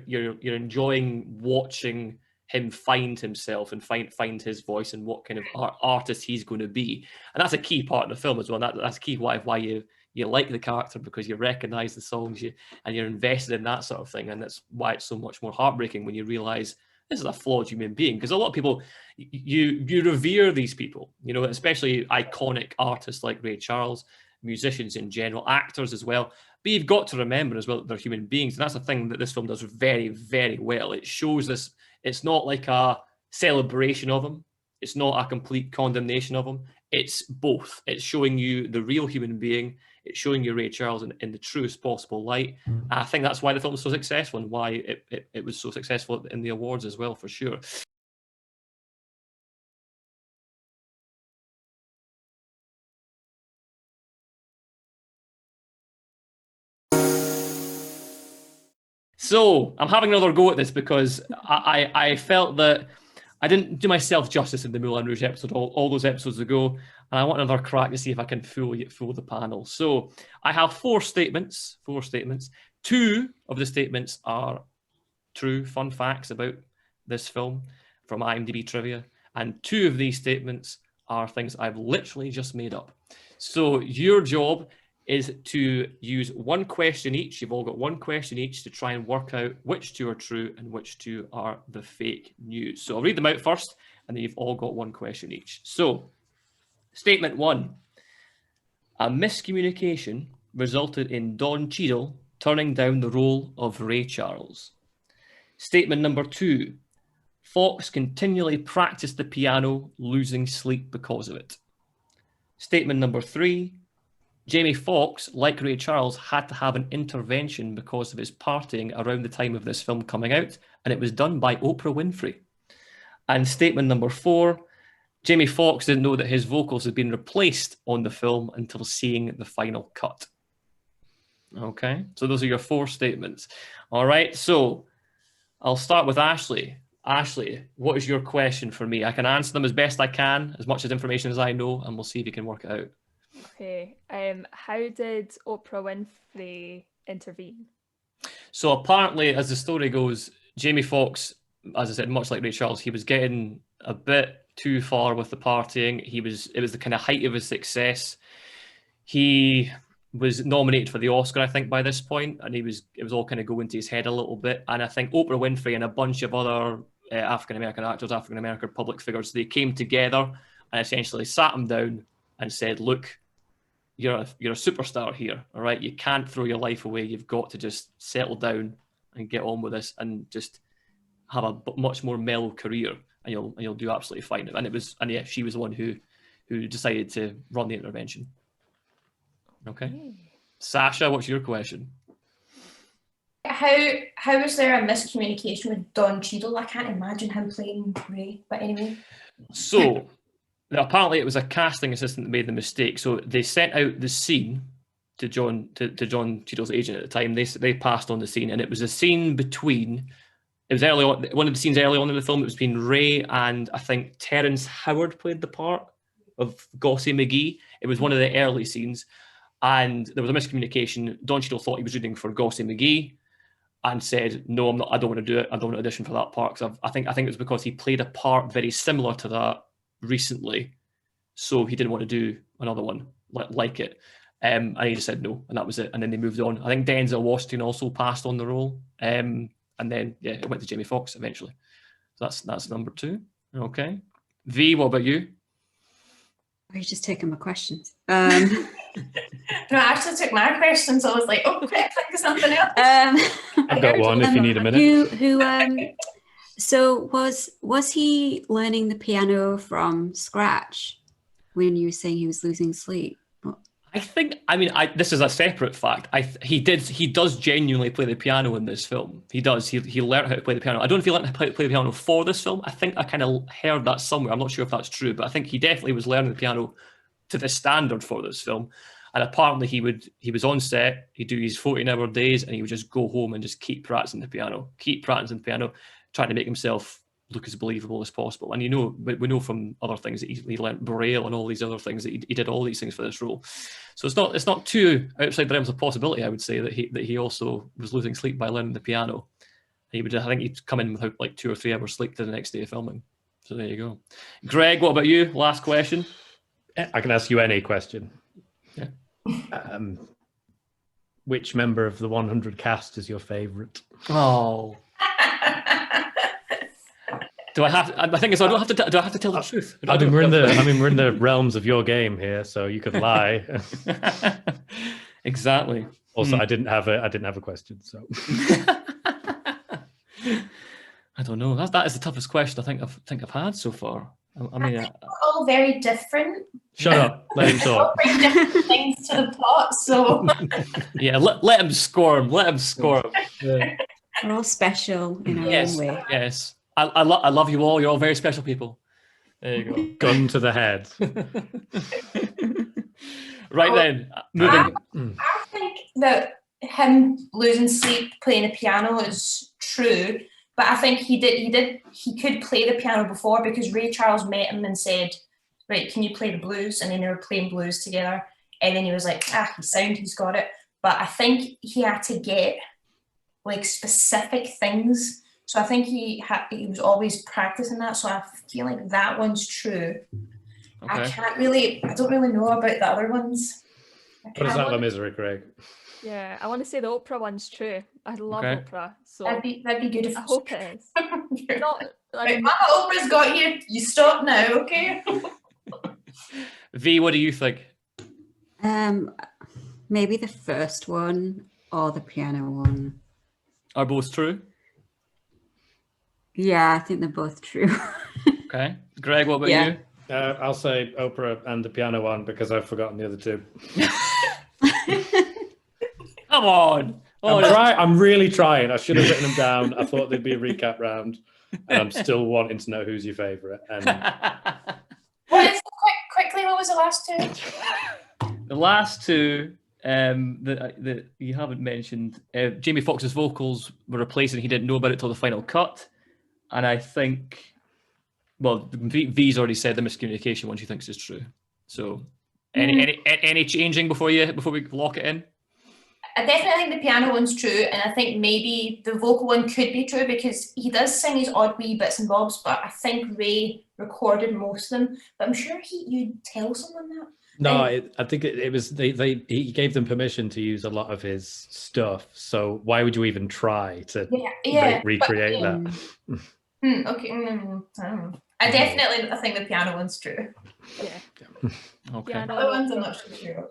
you're enjoying watching him find himself and find his voice and what kind of artist he's going to be. And that's a key part of the film as well. That's key why you like the character, because you recognize the songs and you're invested in that sort of thing. And that's why it's so much more heartbreaking when you realize this is a flawed human being. Because a lot of people, you revere these people, especially iconic artists like Ray Charles, musicians in general, actors as well. But you've got to remember as well that they're human beings. And that's the thing that this film does very, very well. It shows this. It's not like a celebration of them. It's not a complete condemnation of them. It's both. It's showing you the real human being. It's showing you Ray Charles in the truest possible light. I think that's why the film was so successful, and why it was so successful in the awards as well, for sure. So I'm having another go at this because I felt that I didn't do myself justice in the Moulin Rouge episode all those episodes ago, and I want another crack to see if I can fool the panel. So I have four statements. Two of the statements are true fun facts about this film from IMDb trivia, and two of these statements are things I've literally just made up. So your job is to use one question each. You've all got one question each to try and work out which two are true and which two are the fake news. So I'll read them out first, and then you've all got one question each. So, statement one: a miscommunication resulted in Don Cheadle turning down the role of Ray Charles. Statement number two: Fox continually practiced the piano, losing sleep because of it. Statement number three: Jamie Foxx, like Ray Charles, had to have an intervention because of his partying around the time of this film coming out, and it was done by Oprah Winfrey. And statement number four: Jamie Foxx didn't know that his vocals had been replaced on the film until seeing the final cut. Okay, so those are your four statements. All right, so I'll start with Ashley. Ashley, what is your question for me? I can answer them as best I can, as much as information as I know, and we'll see if you can work it out. Okay. How did Oprah Winfrey intervene? So apparently, as the story goes, Jamie Foxx, as I said, much like Ray Charles, he was getting a bit too far with the partying. It was the kind of height of his success. He was nominated for the Oscar, I think, by this point, and it was all kind of going to his head a little bit. And I think Oprah Winfrey and a bunch of other African-American actors, African-American public figures, they came together and essentially sat him down and said, look, you're a superstar here, all right? You can't throw your life away. You've got to just settle down and get on with this and just have a much more mellow career, and you'll do absolutely fine. And yeah, she was the one who decided to run the intervention. Okay. Sasha, what's your question? How was there a miscommunication with Don Cheadle? I can't imagine him playing Ray, but anyway. So apparently it was a casting assistant that made the mistake. So they sent out the scene to John Cheadle's agent at the time. They passed on the scene, and it was a scene between. It was early on. One of the scenes early on in the film. It was between Ray and I think Terrence Howard played the part of Gossie McGee. It was one of the early scenes, and there was a miscommunication. Don Cheadle thought he was reading for Gossie McGee, and said, "No, I'm not. I don't want to do it. I don't want to audition for that part." Because I think it was because he played a part very similar to that recently, so he didn't want to do another one like it. And he just said no, and that was it. And then they moved on. I think Denzel Washington also passed on the role. And then, yeah, it went to Jamie Foxx eventually. So that's number 2. Okay. V, what about you? Are you just taking my questions? No, I actually took my questions. So I was like, oh, quick, think of something else. I've got one if you need a minute. So was he learning the piano from scratch when you were saying he was losing sleep? This is a separate fact. He does genuinely play the piano in this film. He does. He learned how to play the piano. I don't know if he learned how to play the piano for this film. I think I kind of heard that somewhere. I'm not sure if that's true, but I think he definitely was learning the piano to the standard for this film. And apparently he was on set, he'd do his 14-hour days, and he would just go home and just keep practicing the piano, trying to make himself look as believable as possible. And we know from other things that he learned Braille and all these other things, that he did all these things for this role. So it's not too outside the realms of possibility, I would say, that he also was losing sleep by learning the piano. I think he'd come in without like 2 or 3 hours sleep to the next day of filming. So there you go. Greg, what about you? Last question. I can ask you any question. Yeah. Which member of the 100 cast is your favourite? Oh. Do I have to tell the truth? We're in the realms of your game here, so you could lie. Exactly. Also, I didn't have a question, so. I don't know. That is the toughest question I think I've had so far. I mean, we're all very different. Shut up. Let him talk. Bring different things to the pot, so. Yeah, let him score him. Yeah. We're all special in our own way. Yes. I love you all. You're all very special people. There you go. Gun to the head. Right then, moving. I think that him losing sleep playing the piano is true, but I think he could play the piano before, because Ray Charles met him and said, right, can you play the blues? And then they were playing blues together, and then he was like, he's got it. But I think he had to get like specific things. So I think he was always practicing that. So I feel like that one's true. Okay. I don't really know about the other ones. What is that, misery, Craig? Yeah, I want to say the Oprah one's true. I love Oprah, so that'd be good if I hope it is. Right, Mama Oprah's got you. You stop now, okay? V, what do you think? Maybe the first one or the piano one. Are both true? Yeah, I think they're both true. Okay. Greg, what about you? I'll say Oprah and the piano one, because I've forgotten the other 2. Come on. I'm really trying. I should have written them down. I thought there'd be a recap round, and I'm still wanting to know who's your favourite. And Quickly, what was the last 2? The last 2 that you haven't mentioned, Jamie Foxx's vocals were replaced, and he didn't know about it till the final cut. And I think, well, V's already said the miscommunication one she thinks is true. So, any changing before we lock it in? I definitely think the piano one's true, and I think maybe the vocal one could be true because he does sing his odd wee bits and bobs, but I think Ray recorded most of them. But I'm sure you'd tell someone that. No, I think it was he gave them permission to use a lot of his stuff. So why would you even try to recreate that? Okay, I don't know. I think the piano one's true. Yeah. Okay. Piano. Other ones I'm not so sure of.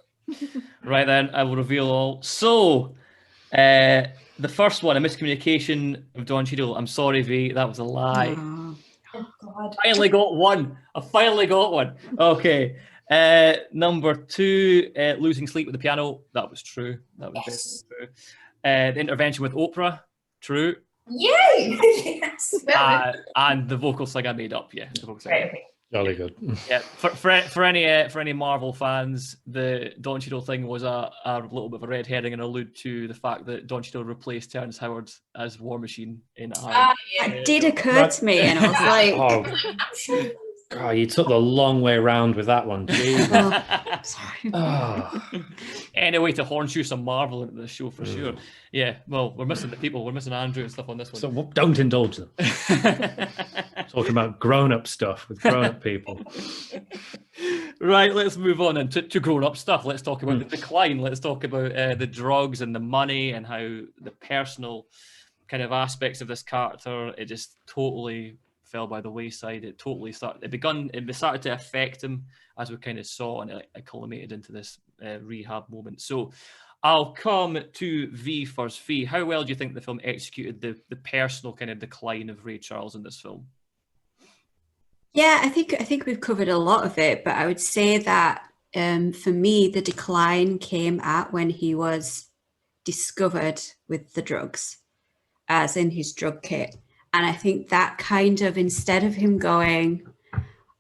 Right then, I will reveal all. So, the first one, a miscommunication of Don Cheadle. I'm sorry, V, that was a lie. Oh God. Finally got one. I finally got one. Okay. Number 2, losing sleep with the piano. That was true. That was definitely true. The intervention with Oprah. True. Yay! Yes. And the vocal sing I made up. Yeah. The vocal sing. Right, okay. Jolly good. Yeah. For any Marvel fans, the Don Cheadle thing was a little bit of a red herring and allude to the fact that Don Cheadle replaced Terrence Howard as War Machine in Iron. It did occur to me, and I was like, I'm sure. God, you took the long way round with that one. sorry. Oh. Anyway, to hornshoe some Marvel into the show for sure. Yeah, well, we're missing the people. We're missing Andrew and stuff on this one. So don't indulge them. Talking about grown-up stuff with grown-up people. Right, let's move on and to grown-up stuff. Let's talk about the decline. Let's talk about the drugs and the money and how the personal kind of aspects of this character, it just totally fell by the wayside. It started to affect him, as we kind of saw, and it culminated into this rehab moment. So I'll come to V first. V, how well do you think the film executed the personal kind of decline of Ray Charles in this film? Yeah, I think we've covered a lot of it, but I would say that for me, the decline came at when he was discovered with the drugs, as in his drug kit. And I think that kind of, instead of him going,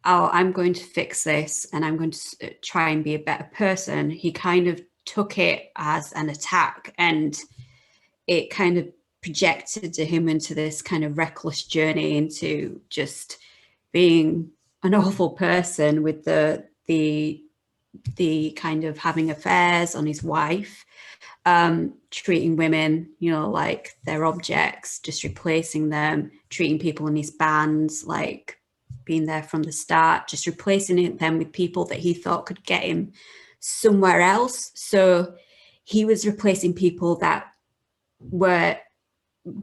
oh, I'm going to fix this and I'm going to try and be a better person, he kind of took it as an attack, and it kind of projected him into this kind of reckless journey into just being an awful person with the kind of having affairs on his wife, treating women, like they're objects, just replacing them, treating people in his bands like being there from the start, just replacing them with people that he thought could get him somewhere else. So he was replacing people that were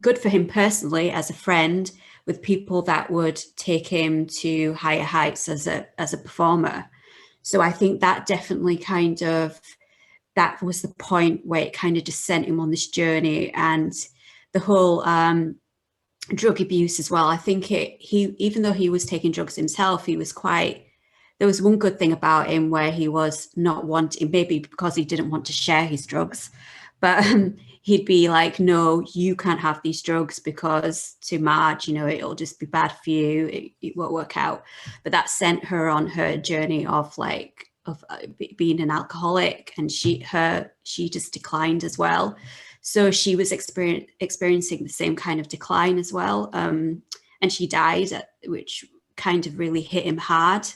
good for him personally as a friend with people that would take him to higher heights as a performer. So I think that definitely that was the point where it kind of just sent him on this journey, and the whole drug abuse as well. I think even though he was taking drugs himself, there was one good thing about him where he was not wanting, maybe because he didn't want to share his drugs, but he'd be like, no, you can't have these drugs because to Marge, it'll just be bad for you. It won't work out. But that sent her on her journey of being an alcoholic, and she just declined as well. So she was experiencing the same kind of decline as well. And she died, which kind of really hit him hard.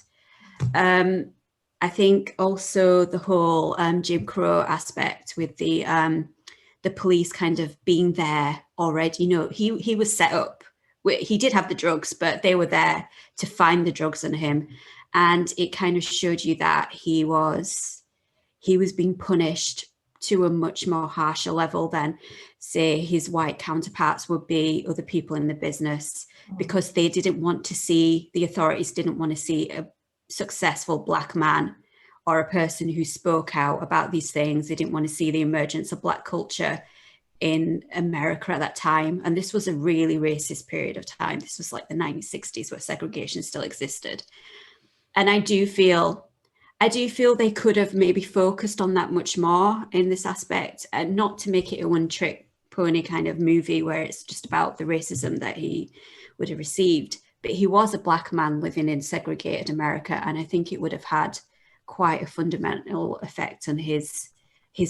I think also the whole Jim Crow aspect with the police kind of being there already. He was set up. He did have the drugs, but they were there to find the drugs on him. And it kind of showed you that he was being punished to a much more harsher level than, say, his white counterparts would be, other people in the business, because the authorities didn't want to see a successful Black man or a person who spoke out about these things. They didn't want to see the emergence of Black culture in America at that time. And this was a really racist period of time. This was like the 1960s, where segregation still existed. And I do feel they could have maybe focused on that much more in this aspect, and not to make it a one-trick pony kind of movie where it's just about the racism that he would have received. But he was a Black man living in segregated America, and I think it would have had quite a fundamental effect on his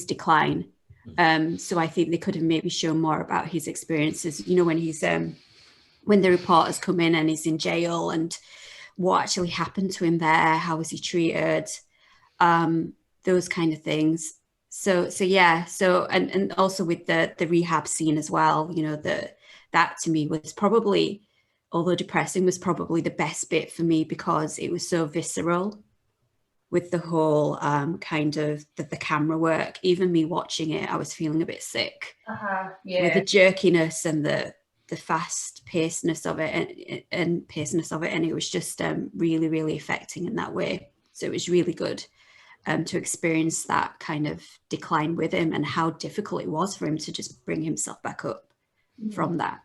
decline. So I think they could have maybe shown more about his experiences, when the reporters come in and he's in jail, and what actually happened to him there, how was he treated, those kind of things. So yeah, so and also with the rehab scene as well, you know, that to me was probably, although depressing, was probably the best bit for me because it was so visceral with the whole kind of the camera work. Even me watching it, I was feeling a bit sick with the jerkiness and the fast pacedness of it and it was just really, really affecting in that way. So it was really good to experience that kind of decline with him and how difficult it was for him to just bring himself back up from that.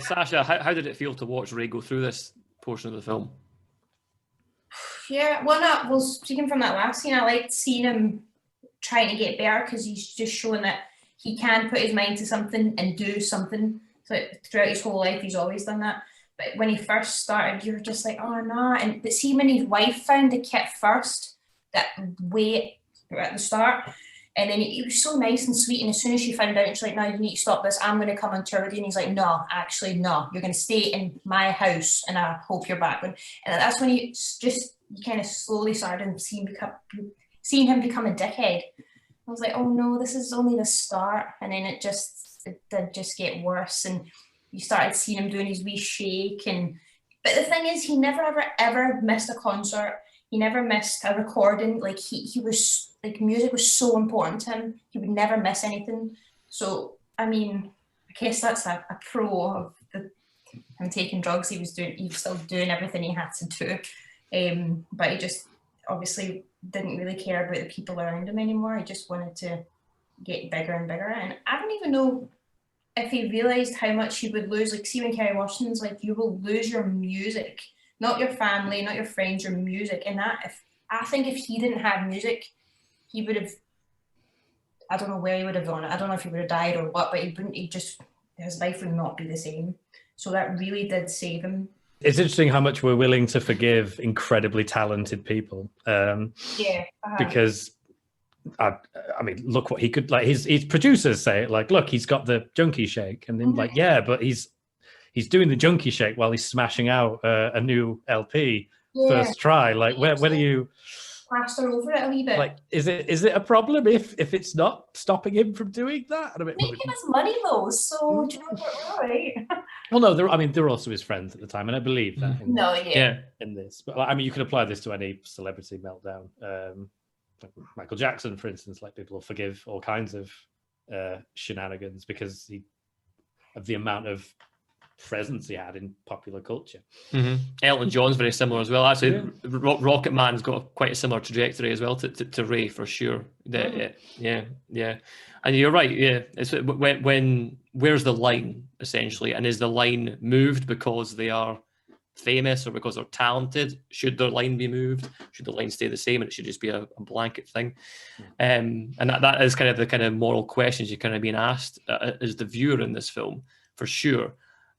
Sasha, how did it feel to watch Ray go through this portion of the film? Yeah, well, speaking from that last scene, I liked seeing him trying to get better because he's just showing that he can put his mind to something and do something. So throughout his whole life, he's always done that. But when he first started, you were just like, oh no. But see, when his wife found the kit first, that way at the start, and then he was so nice and sweet. And as soon as she found out, she's like, no, you need to stop this. I'm going to come on tour with you. And he's like, no, actually, no. You're going to stay in my house and I hope you're back. And that's when you kind of slowly started seeing him become a dickhead. I was like, oh no, this is only the start. And then it did just get worse. And you started seeing him doing his wee shake. But the thing is, he never, ever missed a concert. He never missed a recording. Like he was, like, music was so important to him. He would never miss anything. So, I mean, I guess that's a pro of him taking drugs. He was still doing everything he had to do. But he just obviously didn't really care about the people around him anymore. He just wanted to get bigger and bigger. And I don't even know if he realised how much he would lose. Like, see when Kerry Washington's like, you will lose your music, not your family, not your friends, your music. And I think if he didn't have music, he would have, I don't know where he would have gone. I don't know if he would have died or what, but his life would not be the same. So that really did save him. It's interesting how much we're willing to forgive incredibly talented people. Because I mean, look what he could, like, his producers say, like, look, he's got the junkie shake, and then like, yeah, but he's doing the junkie shake while he's smashing out a new LP first try. Like, where do you plaster over it a wee bit? Like, is it a problem if it's not stopping him from doing that? And making us money though, so do you know what, we're all right. Well, no, they're also his friends at the time, and I believe that. In this, but I mean, you can apply this to any celebrity meltdown. Like Michael Jackson, for instance, like, people will forgive all kinds of shenanigans because of the amount of presence he had in popular culture. Elton John's very similar as well. Actually, Rocket Man's got quite a similar trajectory as well to Ray, for sure. Yeah. And you're right. Yeah, it's when where's the line, essentially, and is the line moved because they are famous or because they're talented? Should their line be moved? Should the line stay the same and it should just be a blanket thing? And that is kind of the kind of moral questions you're kind of being asked as the viewer in this film, for sure.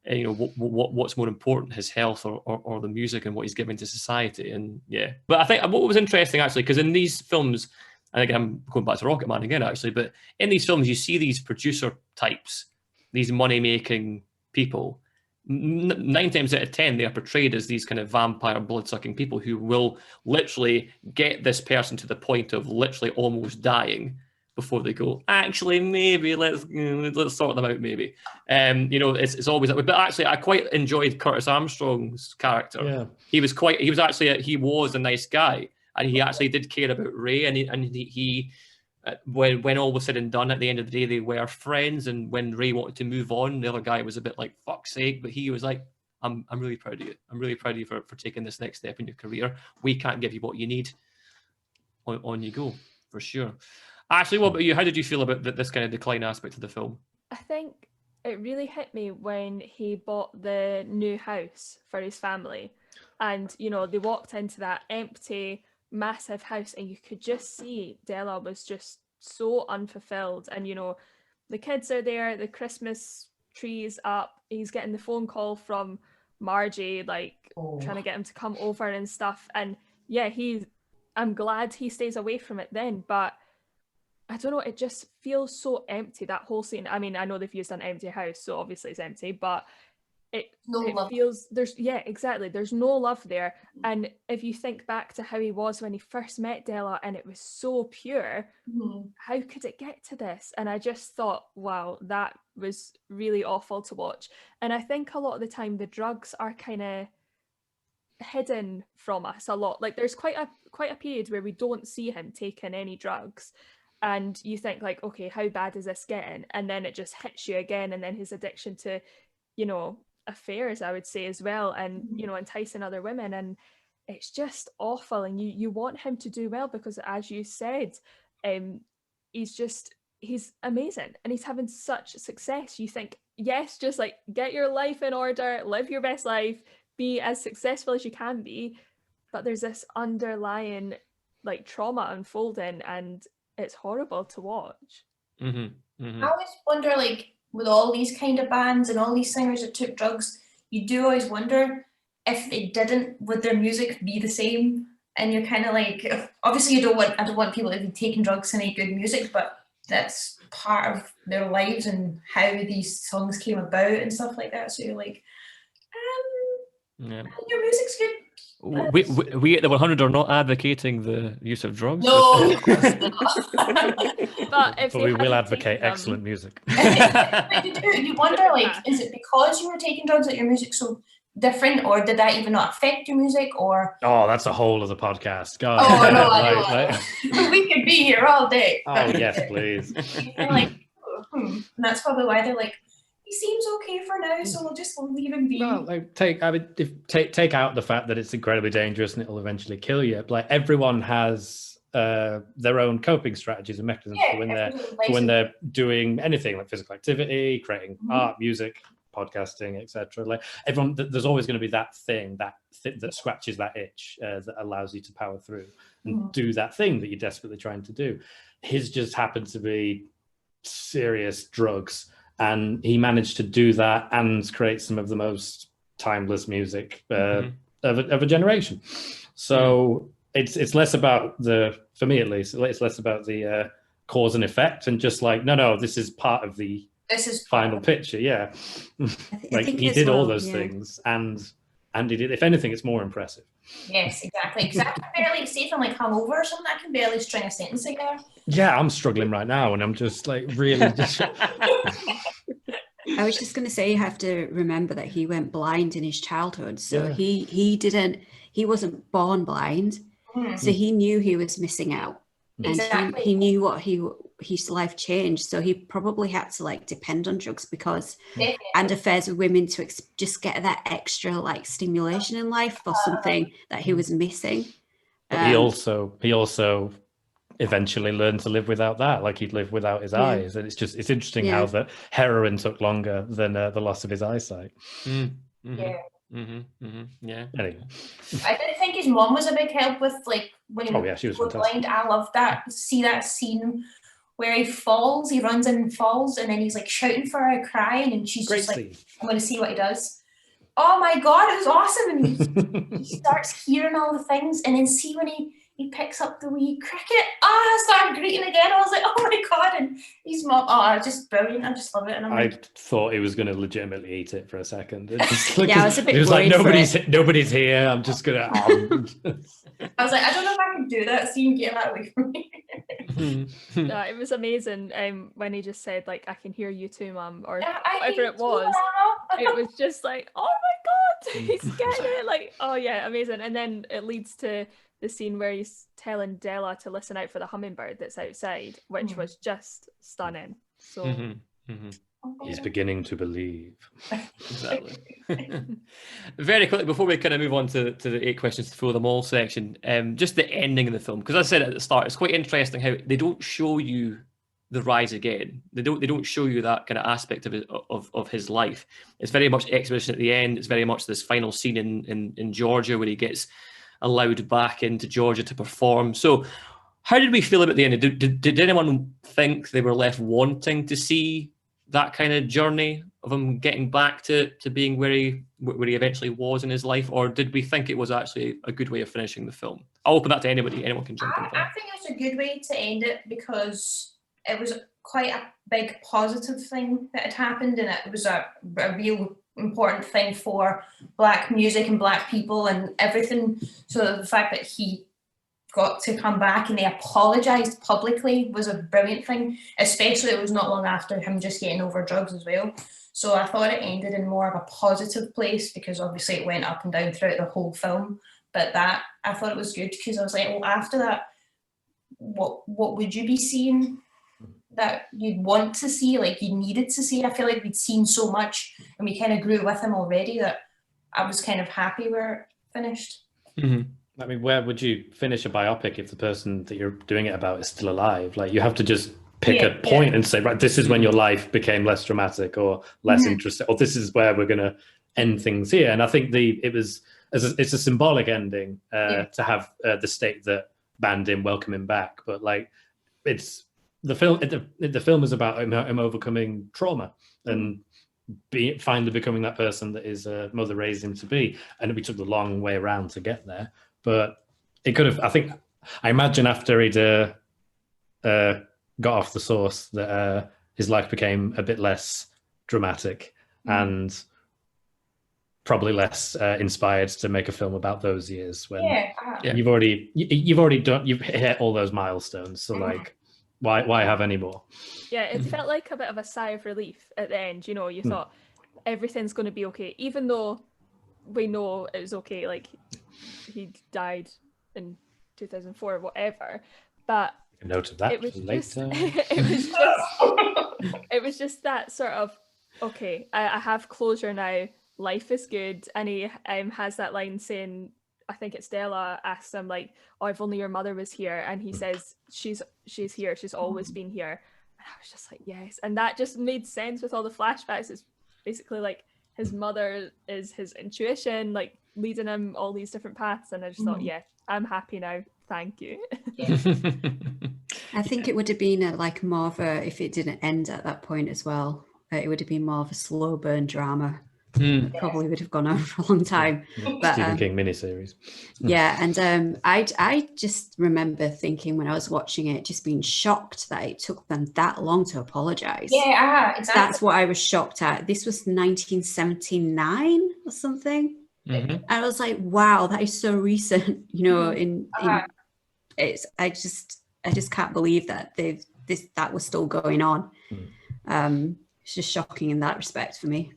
And, you know, what's more important, his health or the music and what he's giving to society? And yeah, but I think what was interesting, actually, because in these films, and again, I'm going back to Rocket Man again, actually, but in these films, you see these producer types, these money-making people. 9 times out of 10, they are portrayed as these kind of vampire blood-sucking people who will literally get this person to the point of literally almost dying before they go, actually, maybe let's sort them out, maybe. You know, it's always that way. But actually, I quite enjoyed Curtis Armstrong's character. Yeah. He was a nice guy, and he actually did care about Ray, and he when all was said and done, at the end of the day, they were friends. And when Ray wanted to move on, the other guy was a bit like, fuck's sake, but he was like, I'm really proud of you. I'm really proud of you for taking this next step in your career. We can't give you what you need. On you go, for sure. Ashley, what about you? How did you feel about this kind of decline aspect of the film? I think it really hit me when he bought the new house for his family. And, you know, they walked into that empty, massive house and you could just see Della was just so unfulfilled. And, you know, the kids are there, the Christmas tree's up, he's getting the phone call from Margie, like, trying to get him to come over and stuff. And yeah, I'm glad he stays away from it then, but I don't know, it just feels so empty, that whole scene. I mean, I know they've used an empty house, so obviously it's empty, but No it love. feels exactly. There's no love there. And if you think back to how he was when he first met Della, and it was so pure, how could it get to this? And I just thought, wow, that was really awful to watch. And I think a lot of the time the drugs are kind of hidden from us a lot. Like there's quite a period where we don't see him taking any drugs, and you think like, okay, how bad is this getting? And then it just hits you again, and then his addiction to, you know, affairs, I would say, as well, and you know, enticing other women, and it's just awful. And you want him to do well, because as you said, he's amazing and he's having such success. You think, yes, just like get your life in order, live your best life, be as successful as you can be, but there's this underlying like trauma unfolding, and it's horrible to watch. I always wonder, like, with all these kind of bands and all these singers that took drugs, you do always wonder if they didn't, would their music be the same? And you're kind of like, obviously I don't want people to be taking drugs to make good music, but that's part of their lives and how these songs came about and stuff like that. So you're like, your music's good. We at the 100 are not advocating the use of drugs. No, of course not. But we will advocate excellent music. But you wonder, like, is it because you were taking drugs that your music's so different, or did that even not affect your music? Or that's a whole other podcast. God. Oh no, I know. We could be here all day. Oh yes, please. Like, and that's probably why they're like, he seems okay for now, so we'll just leave him be. Well, like, take out the fact that it's incredibly dangerous and it'll eventually kill you. Like, everyone has their own coping strategies and mechanisms for when they're doing anything like physical activity, creating art, music, podcasting, etc. Like, everyone, there's always going to be that thing that scratches that itch that allows you to power through and do that thing that you're desperately trying to do. His just happened to be serious drugs. And he managed to do that and create some of the most timeless music of a generation. So it's less about for me at least, it's less about the cause and effect, and just like, no, this is part of the final picture. Yeah, like he did all those things, and he did. If anything, it's more impressive. Yes, exactly. Because I can barely say if I'm like hungover or something, I can barely string a sentence together. Yeah, I'm struggling right now, and I'm just like really. I was just going to say, you have to remember that he went blind in his childhood, so he wasn't born blind, so he knew he was missing out, and he knew what his life changed, so he probably had to like depend on drugs and affairs with women to just get that extra like stimulation in life for something that he was missing. But he also eventually learned to live without that, like he'd live without his eyes, and it's interesting how that heroin took longer than the loss of his eyesight. Yeah. Anyway, I did think his mom was a big help with, like, when he she was fantastic. blind. I loved that. See that scene where he runs and falls, and then he's like shouting for her, crying, and she's just like, I'm going to see what he does. Oh my God, it was awesome. And he starts hearing all the things, and then see when he picks up the wee cricket. I started greeting again. I was like, oh my God. And his mom, just brilliant. I just love it. And I thought he was going to legitimately eat it for a second. I was a bit He was like, worried nobody's here. I'm just going to... I was like, I don't know if I can do that. See him get that away from me. It was amazing when he just said, like, I can hear you too, Mum, or whatever it was. It was just like, oh my God, he's getting it. Like, oh yeah, amazing. And then it leads to the scene where he's telling Della to listen out for the hummingbird that's outside, which was just stunning. So he's beginning to believe. Exactly. Very quickly, before we kind of move on to the 8 questions to fill them all section, just the ending of the film, because I said at the start, it's quite interesting how they don't show you the rise again. They don't show you that kind of aspect of his life. It's very much exposition at the end. It's very much this final scene in Georgia where he gets allowed back into Georgia to perform. So how did we feel about the end? Did anyone think they were left wanting to see that kind of journey of him getting back to being where he eventually was in his life, or did we think it was actually a good way of finishing the film? I'll open that to anybody. Anyone can jump in. I think it's a good way to end it, because it was quite a big positive thing that had happened, and it was a real important thing for Black music and Black people and everything. So the fact that he got to come back and they apologised publicly was a brilliant thing, especially it was not long after him just getting over drugs as well. So I thought it ended in more of a positive place, because obviously it went up and down throughout the whole film. But that, I thought it was good, because I was like, well, after that, what would you be seeing that you'd want to see, like you needed to see? I feel like we'd seen so much and we kind of grew with him already that I was kind of happy where it finished. Mm-hmm. I mean, where would you finish a biopic if the person that you're doing it about is still alive? Like, you have to just pick a point and say, right, this is when your life became less dramatic or less interesting, or this is where we're going to end things here. And I think it's a symbolic ending to have the state that banned him welcome him back. But like, it's the film is about him overcoming trauma and finally becoming that person that his mother raised him to be. And we took the long way around to get there. But it could have, I imagine after he'd got off the sauce that his life became a bit less dramatic and probably less inspired to make a film about those years when you've hit all those milestones. So like, why have any more? Yeah, it felt like a bit of a sigh of relief at the end. You know, you thought everything's going to be okay, even though we know it was okay. Like, he died in 2004 or whatever, but a note of that it was later. It was just that sort of, okay, I have closure now, life is good. And he has that line saying, I think it's Stella asks him like, oh, if only your mother was here, and he says she's here, she's always been here. And I was just like, yes. And that just made sense with all the flashbacks. It's basically like his mother is his intuition, like leading him all these different paths. And I just thought, yeah, I'm happy now, thank you. I think it would have been more of a, if it didn't end at that point as well, it would have been more of a slow burn drama. Probably would have gone on for a long time. But, Stephen King miniseries. Yeah, and I just remember thinking when I was watching it, just being shocked that it took them that long to apologise. Yeah, exactly. That's what I was shocked at. This was 1979 or something. And I was like, wow, that is so recent. You know, I just can't believe that that was still going on. It's just shocking in that respect for me.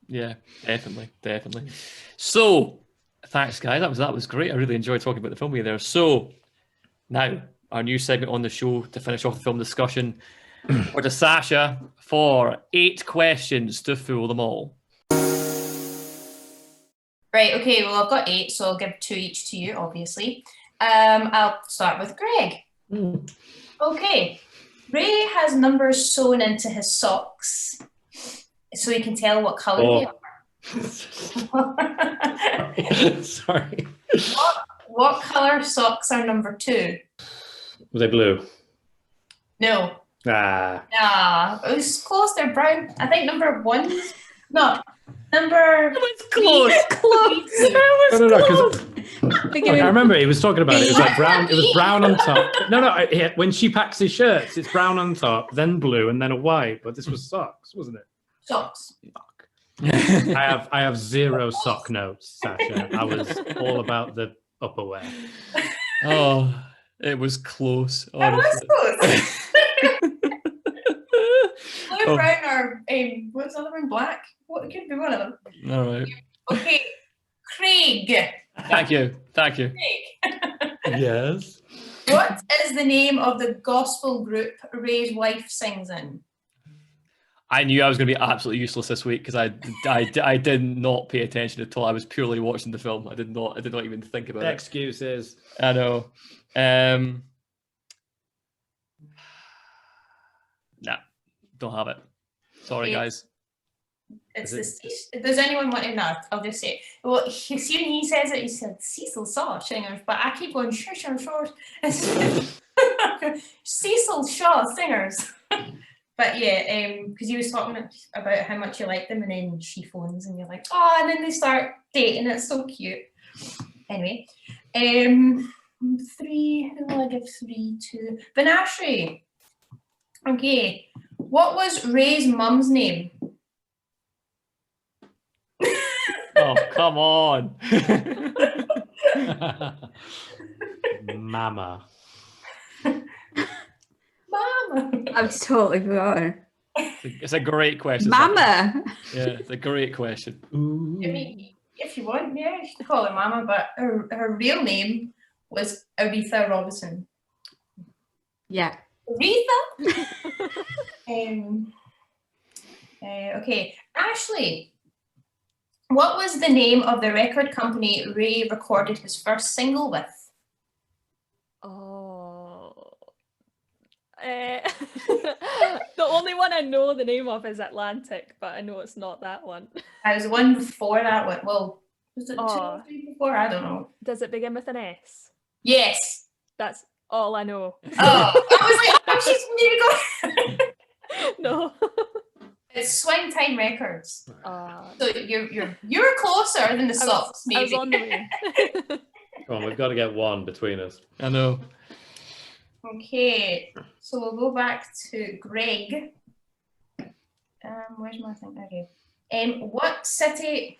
Yeah, definitely. So, thanks, guys. That was great. I really enjoyed talking about the film with you there. So, now our new segment on the show to finish off the film discussion. We're to Sasha for 8 questions to fool them all. Right. Okay. Well, I've got 8, so I'll give 2 each to you. Obviously, I'll start with Greg. Okay. Ray has numbers sewn into his socks, so he can tell what colour they are. Sorry. What colour socks are number 2? Were they blue? No. It was close. They're brown. I think number 1. No. Number. It was close. I remember he was talking about it. It was like brown. It was brown on top. When she packs his shirts, it's brown on top, then blue, and then a white. But this was socks, wasn't it? Socks. Fuck. I have 0 sock notes, Sasha. I was all about the upperwear. Oh, it was close. That was close. Blue, brown, or what's the other one? Black. What could be one of them? All right. Okay, Craig. Thank you. Craig. Yes. What is the name of the gospel group Ray's wife sings in? I knew I was going to be absolutely useless this week because I did not pay attention at all. I was purely watching the film. I did not even think about it. Excuses. I know. Nah, don't have it. Sorry, guys. It's does anyone want to know? I'll just say. Well, you see when he says it, he said Cecil Shaw singers, but I keep going shush. Cecil Shaw singers. But yeah, because he was talking about how much you like them, and then she phones, and you're like, oh, and then they start dating. It's so cute. Anyway, 3. Who will I give 3 to? Vanashree. Okay. What was Ray's mum's name? Oh, come on. Mama. Mama. I've totally forgotten. It's a great question. Mama. Yeah, it's a great question. I mean, if you want, yeah, you can call her Mama, but her real name was Aretha Robinson. Yeah. Aretha? Okay. Ashley, what was the name of the record company Ray recorded his first single with? Oh. The only one I know the name of is Atlantic, but I know it's not that one. I was one before that one. Well, was it two Oh. or three before? I don't know. Does it begin with an S? Yes. That's all I know. Oh, I was like, oh, she's maybe going. No. It's Swing Time Records. Uh, So you're closer than the socks, I was maybe. on the way. Come on, we've got to get one between us. I know. Okay, so we'll go back to Greg. Where's my thing? Okay. What city?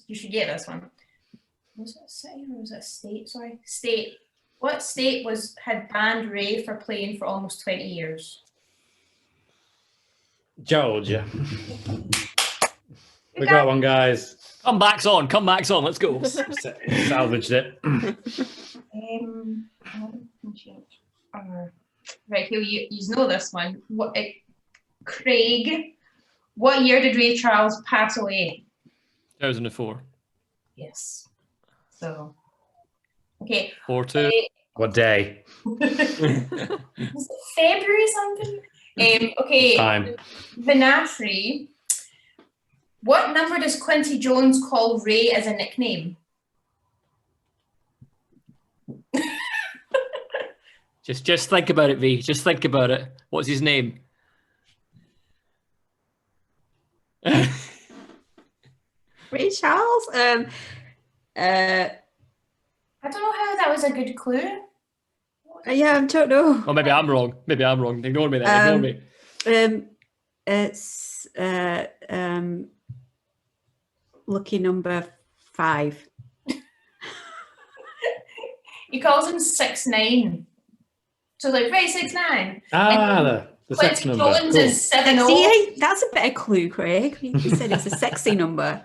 You should get this one. Was it a city or was it a state? Sorry, state. What state had banned Ray for playing for almost 20 years? Georgia. We got one, guys. Comebacks on. Comebacks on. Let's go. Salvaged it. Right here, you know this one. Craig, what year did Ray Charles pass away? 2004. Yes. So, okay. 4-2. What day? Was it February something? Okay. Time. Vanashree, what number does Quincy Jones call Ray as a nickname? Just think about it, V. Just think about it. What's his name? Ray Charles. I don't know how that was a good clue. Yeah, I don't know. Oh, maybe I'm wrong. Maybe I'm wrong. Ignore me then. Ignore me. It's lucky number 5. He calls him 6'9". So like Ray 6'9". The sex Quincy number. Jones Cool. is 7'0". See, that's a better clue, Craig. You said it's a sexy number.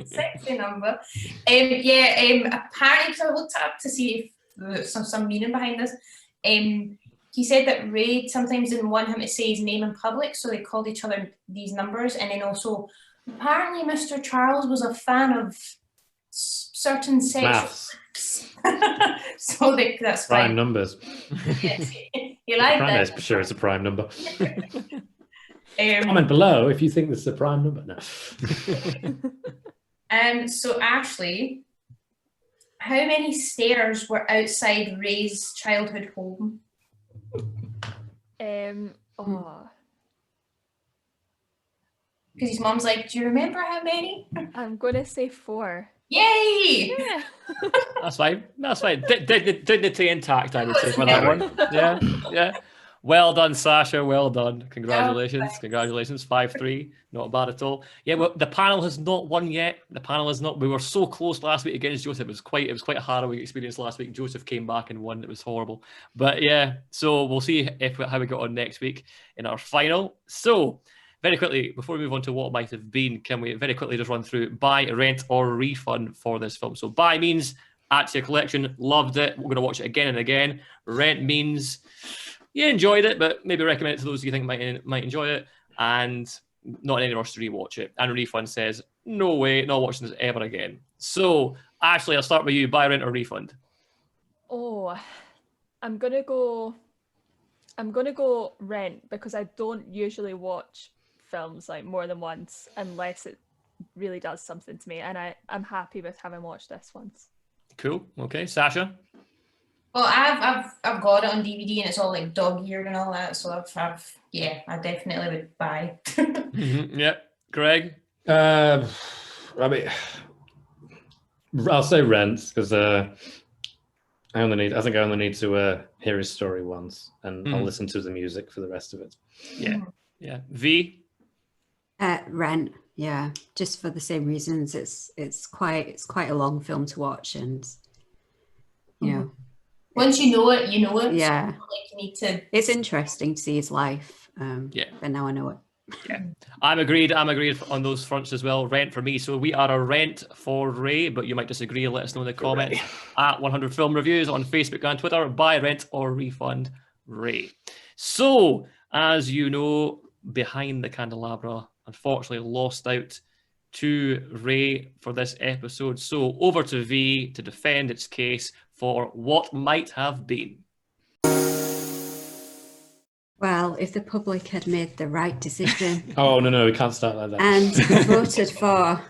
Sexy number. Apparently, because I looked it up to see if there's some meaning behind this. He said that Ray sometimes didn't want him to say his name in public, so they called each other these numbers. And then also, apparently, Mr. Charles was a fan of certain sexual. Maths. So that's Prime fine. numbers. Yes, you like Prime that? is for sure it's a prime number. Um, Comment below if you think this is a prime number. No. So Ashley, how many stairs were outside Ray's childhood home? Oh, Because his mom's like, do you remember how many? I'm gonna say 4. Yay! Yeah. That's fine. That's fine. Dignity intact, I would say, for that one. Yeah, yeah. Well done, Sasha. Well done. Congratulations. thanks. Congratulations. 5-3. Not bad at all. Yeah, well, the panel has not won yet. The panel has not. We were so close last week against Joseph. It was quite a harrowing experience last week. Joseph came back and won. It was horrible. But yeah, so we'll see how we get on next week in our final. So very quickly, before we move on to what might have been, can we very quickly just run through buy, rent, or refund for this film? So buy means add to your collection, loved it. We're going to watch it again and again. Rent means you enjoyed it, but maybe recommend it to those you think might enjoy it, and not in any rush to rewatch it. And refund says, no way, not watching this ever again. So, Ashley, I'll start with you. Buy, rent, or refund? Oh, I'm gonna go rent, because I don't usually watch films like more than once unless it really does something to me, and I'm happy with having watched this once. Cool. Okay, Sasha. Well, I've got it on DVD and it's all like dog-eared and all that, so I definitely would buy. Yep. Greg. I mean, I'll say rent because I think I only need to hear his story once, and I'll listen to the music for the rest of it. Yeah. V? Rent. Yeah, just for the same reasons. It's quite a long film to watch, and you know, once you know it, you know it. Yeah, so like you need to. It's interesting to see his life. But now I know it. Yeah, I'm agreed on those fronts as well. Rent for me. So we are a rent for Ray, but you might disagree. Let us know in the comments at 100 Film Reviews on Facebook and Twitter. Buy, rent, or refund Ray. So, as you know, Behind the Candelabra unfortunately lost out to Ray for this episode. So over to V to defend its case for what might have been. Well, if the public had made the right decision Oh, no, we can't start like that. and voted for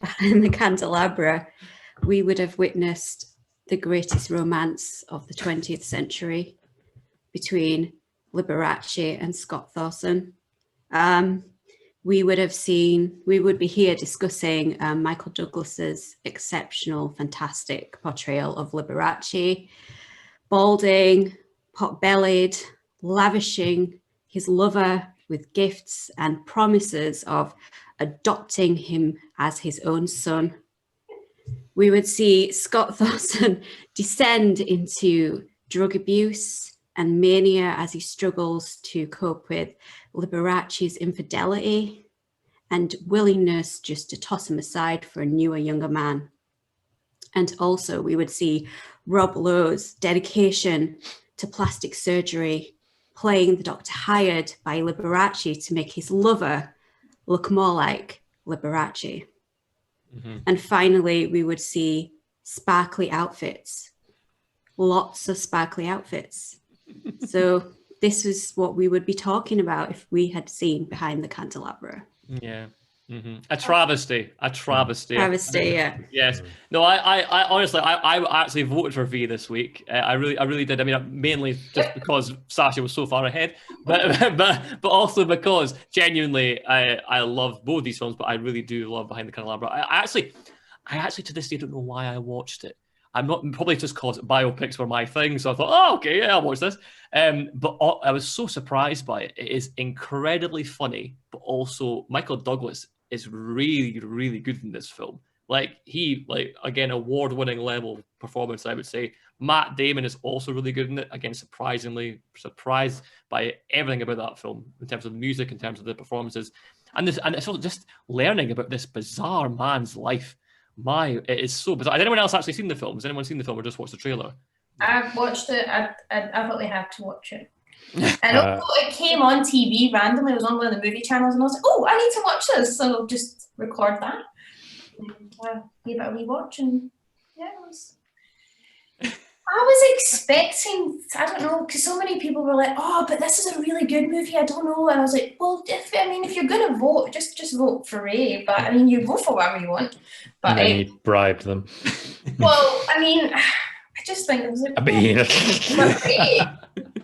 Behind the Candelabra, we would have witnessed the greatest romance of the 20th century between Liberace and Scott Thorson. We would be here discussing Michael Douglas's exceptional, fantastic portrayal of Liberace, balding, pot-bellied, lavishing his lover with gifts and promises of adopting him as his own son. We would see Scott Thorson descend into drug abuse and mania as he struggles to cope with Liberace's infidelity and willingness just to toss him aside for a newer, younger man. And also we would see Rob Lowe's dedication to plastic surgery, playing the doctor hired by Liberace to make his lover look more like Liberace. Mm-hmm. And finally, we would see sparkly outfits, lots of sparkly outfits. So this is what we would be talking about if we had seen Behind the Candelabra. Yeah. Mm-hmm. A travesty. Yeah. Yes. No, I honestly, I actually voted for V this week. I really did. I mean, mainly just because Sasha was so far ahead, but also because genuinely, I love both these films, but I really do love Behind the Candelabra. I actually to this day don't know why I watched it. I'm not, probably just because biopics were my thing, so I thought, oh, okay, yeah, I'll watch this. But I was so surprised by it. It is incredibly funny, but also Michael Douglas is really, really good in this film. Again, award-winning level performance, I would say. Matt Damon is also really good in it. Again, surprisingly surprised by everything about that film in terms of the music, in terms of the performances, and it's also just learning about this bizarre man's life. It is so bizarre. Has anyone else actually seen the film? Has anyone seen the film or just watched the trailer? I've watched it. I absolutely had to watch it. And also it came on TV randomly. It was on one of the movie channels, and I was like, "Oh, I need to watch this," so I'll just record that and give it a wee watch. And yeah, I was expecting, I don't know, because so many people were like, "Oh, but this is a really good movie." I don't know, and I was like, "Well, if you're gonna vote, just vote for Ray." But I mean, you vote for whatever you want. But and then you bribed them. Well, I mean, I just think it was like, but Ray,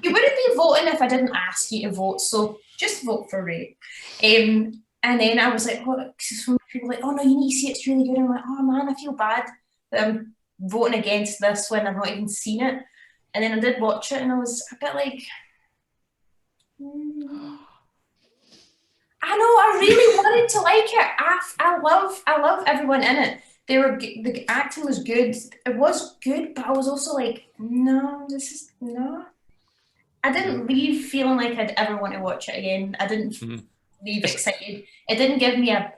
you wouldn't be voting if I didn't ask you to vote. So just vote for Ray. And then I was like, because some people were like, "Oh no, you need to see it, it's really good." And I'm like, "Oh man, I feel bad that I'm voting against this when I've not even seen it." And then I did watch it, and I was a bit like, I know, I really wanted to like it. I love everyone in it. The acting was good. It was good, but I was also like, no. I didn't leave feeling like I'd ever want to watch it again. I didn't leave excited. It didn't give me a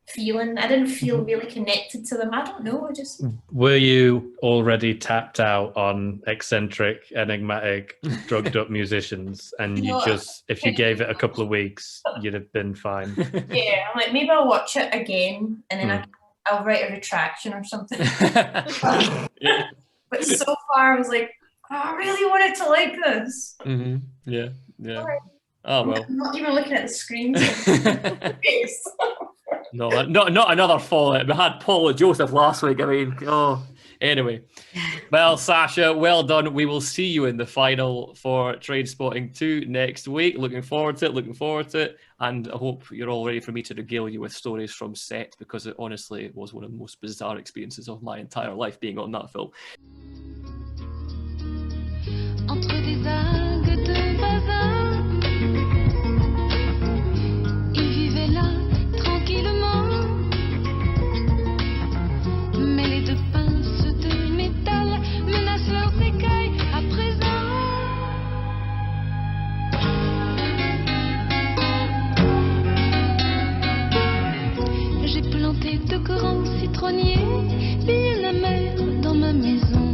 feeling. I didn't feel really connected to them. I don't know. Were you already tapped out on eccentric, enigmatic, drugged up musicians, and if you gave it a couple of weeks, you'd have been fine? Yeah, I'm like, maybe I'll watch it again, and then I'll write a retraction or something. But so far, I was like, I really wanted to like this. Mm-hmm. Yeah. Right. Oh well. I'm not even looking at the screen. No, not another fallout. We had Paul and Joseph last week. I mean, Anyway, well, Sasha, well done. We will see you in the final for Trainspotting 2 next week. Looking forward to it. And I hope you're all ready for me to regale you with stories from set, because it honestly was one of the most bizarre experiences of my entire life being on that film. Entre des algues de bazar, il vivait là tranquillement, mais les deux pinces de métal menacent leurs écailles à présent. J'ai planté de grands citronniers, bien la mer dans ma maison.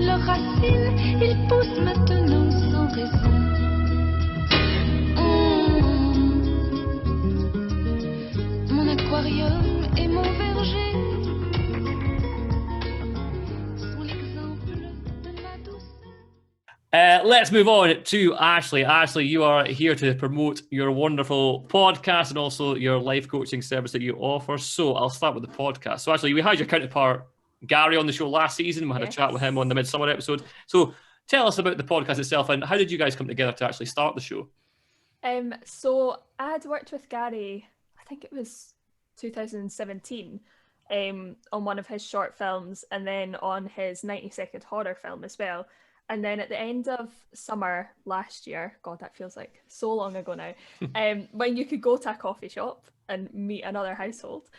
Leurs racines, ils poussent maintenant sans raison. Mon aquarium et mon verger sont l'exemple de ma douceur. Let's move on to Ashley. Ashley, you are here to promote your wonderful podcast and also your life coaching service that you offer. So I'll start with the podcast. So Ashley, we had your counterpart Gary on the show last season. We had a chat with him on the Midsummer episode. So tell us about the podcast itself and how did you guys come together to actually start the show? So I'd worked with Gary, I think it was 2017, on one of his short films, and then on his 90-second horror film as well. And then at the end of summer last year, God, that feels like so long ago now, when you could go to a coffee shop and meet another household,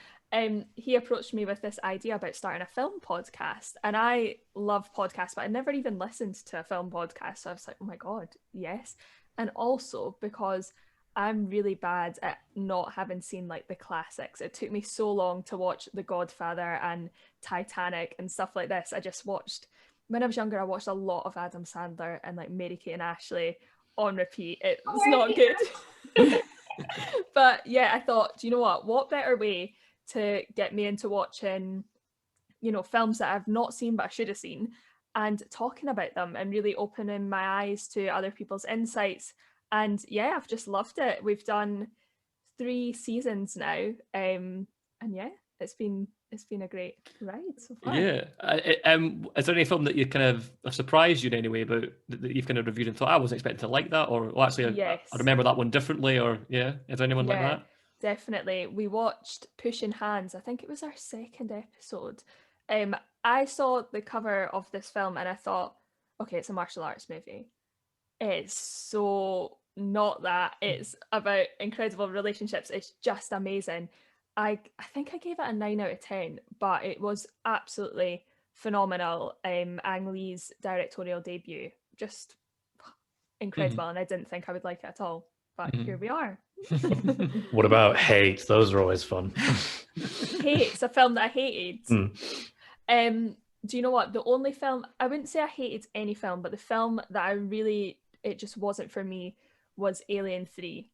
he approached me with this idea about starting a film podcast. And I love podcasts, but I never even listened to a film podcast. So I was like, oh my God, yes. And also because I'm really bad at not having seen like the classics. It took me so long to watch The Godfather and Titanic and stuff like this. When I was younger, I watched a lot of Adam Sandler and like Mary-Kate and Ashley on repeat. It was not good. But yeah, I thought, do you know what better way to get me into watching, films that I've not seen but I should have seen, and talking about them and really opening my eyes to other people's insights. And yeah, I've just loved it. We've done 3 seasons now, and yeah, it's been a great ride so far. Yeah. Is there any film that you kind of surprised you in any way about that you've kind of reviewed and thought I wasn't expecting to like that, or I remember that one differently, or is there anyone like that? Definitely. We watched Pushing Hands. I think it was our 2nd episode. I saw the cover of this film and I thought, okay, it's a martial arts movie. It's so not that. It's about incredible relationships. It's just amazing. I think I gave it a 9 out of 10, but it was absolutely phenomenal. Ang Lee's directorial debut, just incredible. And I didn't think I would like it at all. But here we are. What about Hate? Those are always fun. Hate's a film that I hated. Do you know what? The only film, I wouldn't say I hated any film, but the film that it just wasn't for me was Alien 3.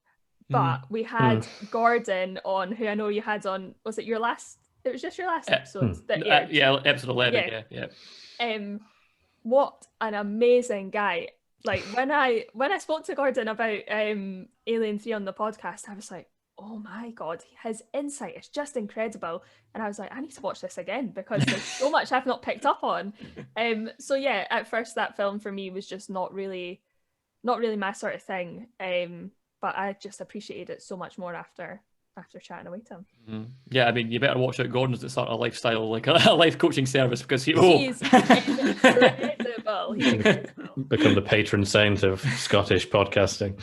But we had Gordon on, who I know you had on, was it your last, it was just your last episode that aired? Yeah, episode 11, yeah. What an amazing guy. Like when I spoke to Gordon about Alien 3 on the podcast, I was like, oh my God, his insight is just incredible. And I was like, I need to watch this again because there's so much I've not picked up on. So yeah, at first that film for me was just not really my sort of thing. But I just appreciated it so much more after chatting away to him. Yeah, I mean, you better watch out Gordon's to start a lifestyle, like a life coaching service, because he's incredible. Become the patron saint of Scottish podcasting.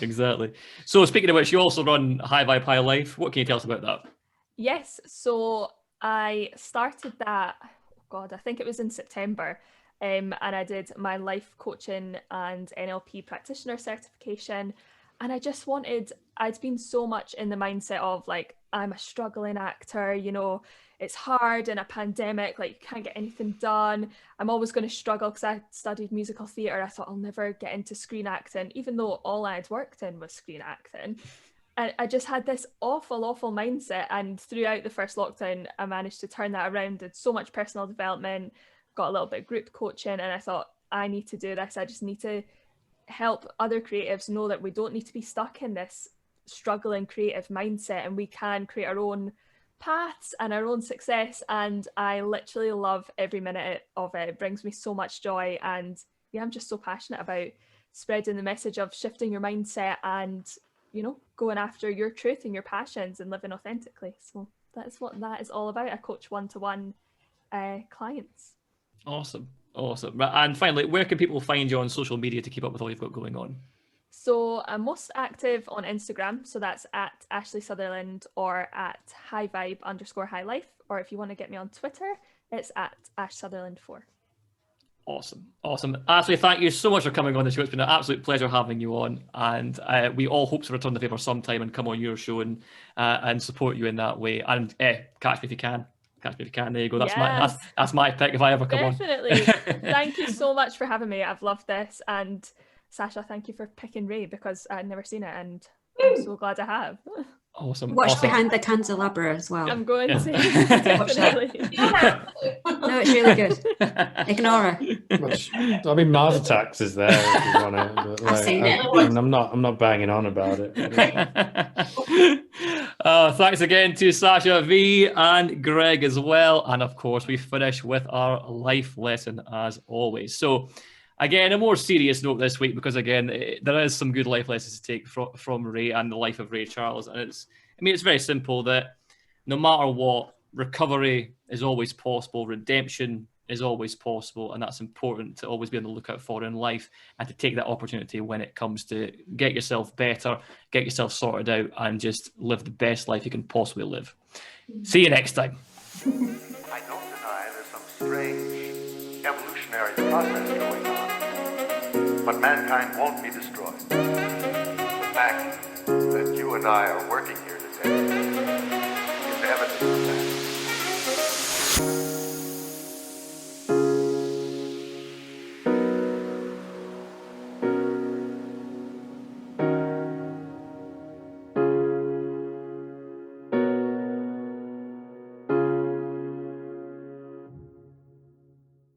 Exactly. So speaking of which, you also run High Vibe High Life. What can you tell us about that? Yes, so I started that, I think it was in September. And I did my life coaching and NLP practitioner certification. And I just I'd been so much in the mindset of like, I'm a struggling actor, it's hard in a pandemic, like you can't get anything done. I'm always going to struggle because I studied musical theatre. I thought I'll never get into screen acting, even though all I'd worked in was screen acting. And I just had this awful mindset. And throughout the first lockdown, I managed to turn that around, did so much personal development, got a little bit of group coaching, and I thought, I need to do this. I just need to help other creatives know that we don't need to be stuck in this struggling creative mindset, and we can create our own paths and our own success. And I literally love every minute of it. It brings me so much joy, and yeah, I'm just so passionate about spreading the message of shifting your mindset and, you know, going after your truth and your passions and living authentically. So that's what that is all about. I coach one-to-one clients. Awesome. And finally, where can people find you on social media to keep up with all you've got going on? So I'm most active on Instagram, so that's at Ashley Sutherland or at highvibe_highlife, or if you want to get me on Twitter, it's at AshSutherland4. Awesome. Ashley, thank you so much for coming on the show. It's been an absolute pleasure having you on, and we all hope to return the favour sometime and come on your show and support you in that way. And catch me if you can. There you go. That's my pick if I ever come on. Definitely. Thank you so much for having me. I've loved this. And Sasha, thank you for picking Ray, because I'd never seen it and I'm so glad I have. Awesome. Watch Behind the Candelabra as well. I'm going to. Definitely. No, it's really good. Ignore her. I mean, Mars Attacks is there if you want to. I've seen it. I'm not banging on about it. Thanks again to Sasha, V, and Greg as well. And of course, we finish with our life lesson as always. So, again, a more serious note this week, because again, there is some good life lessons to take from Ray and the life of Ray Charles. And it's very simple that no matter what, recovery is always possible, redemption is always possible, and that's important to always be on the lookout for in life, and to take that opportunity when it comes to get yourself better, get yourself sorted out, and just live the best life you can possibly live. See you next time. I don't deny there's some strange evolutionary process going on, but mankind won't be destroyed. The fact that you and I are working here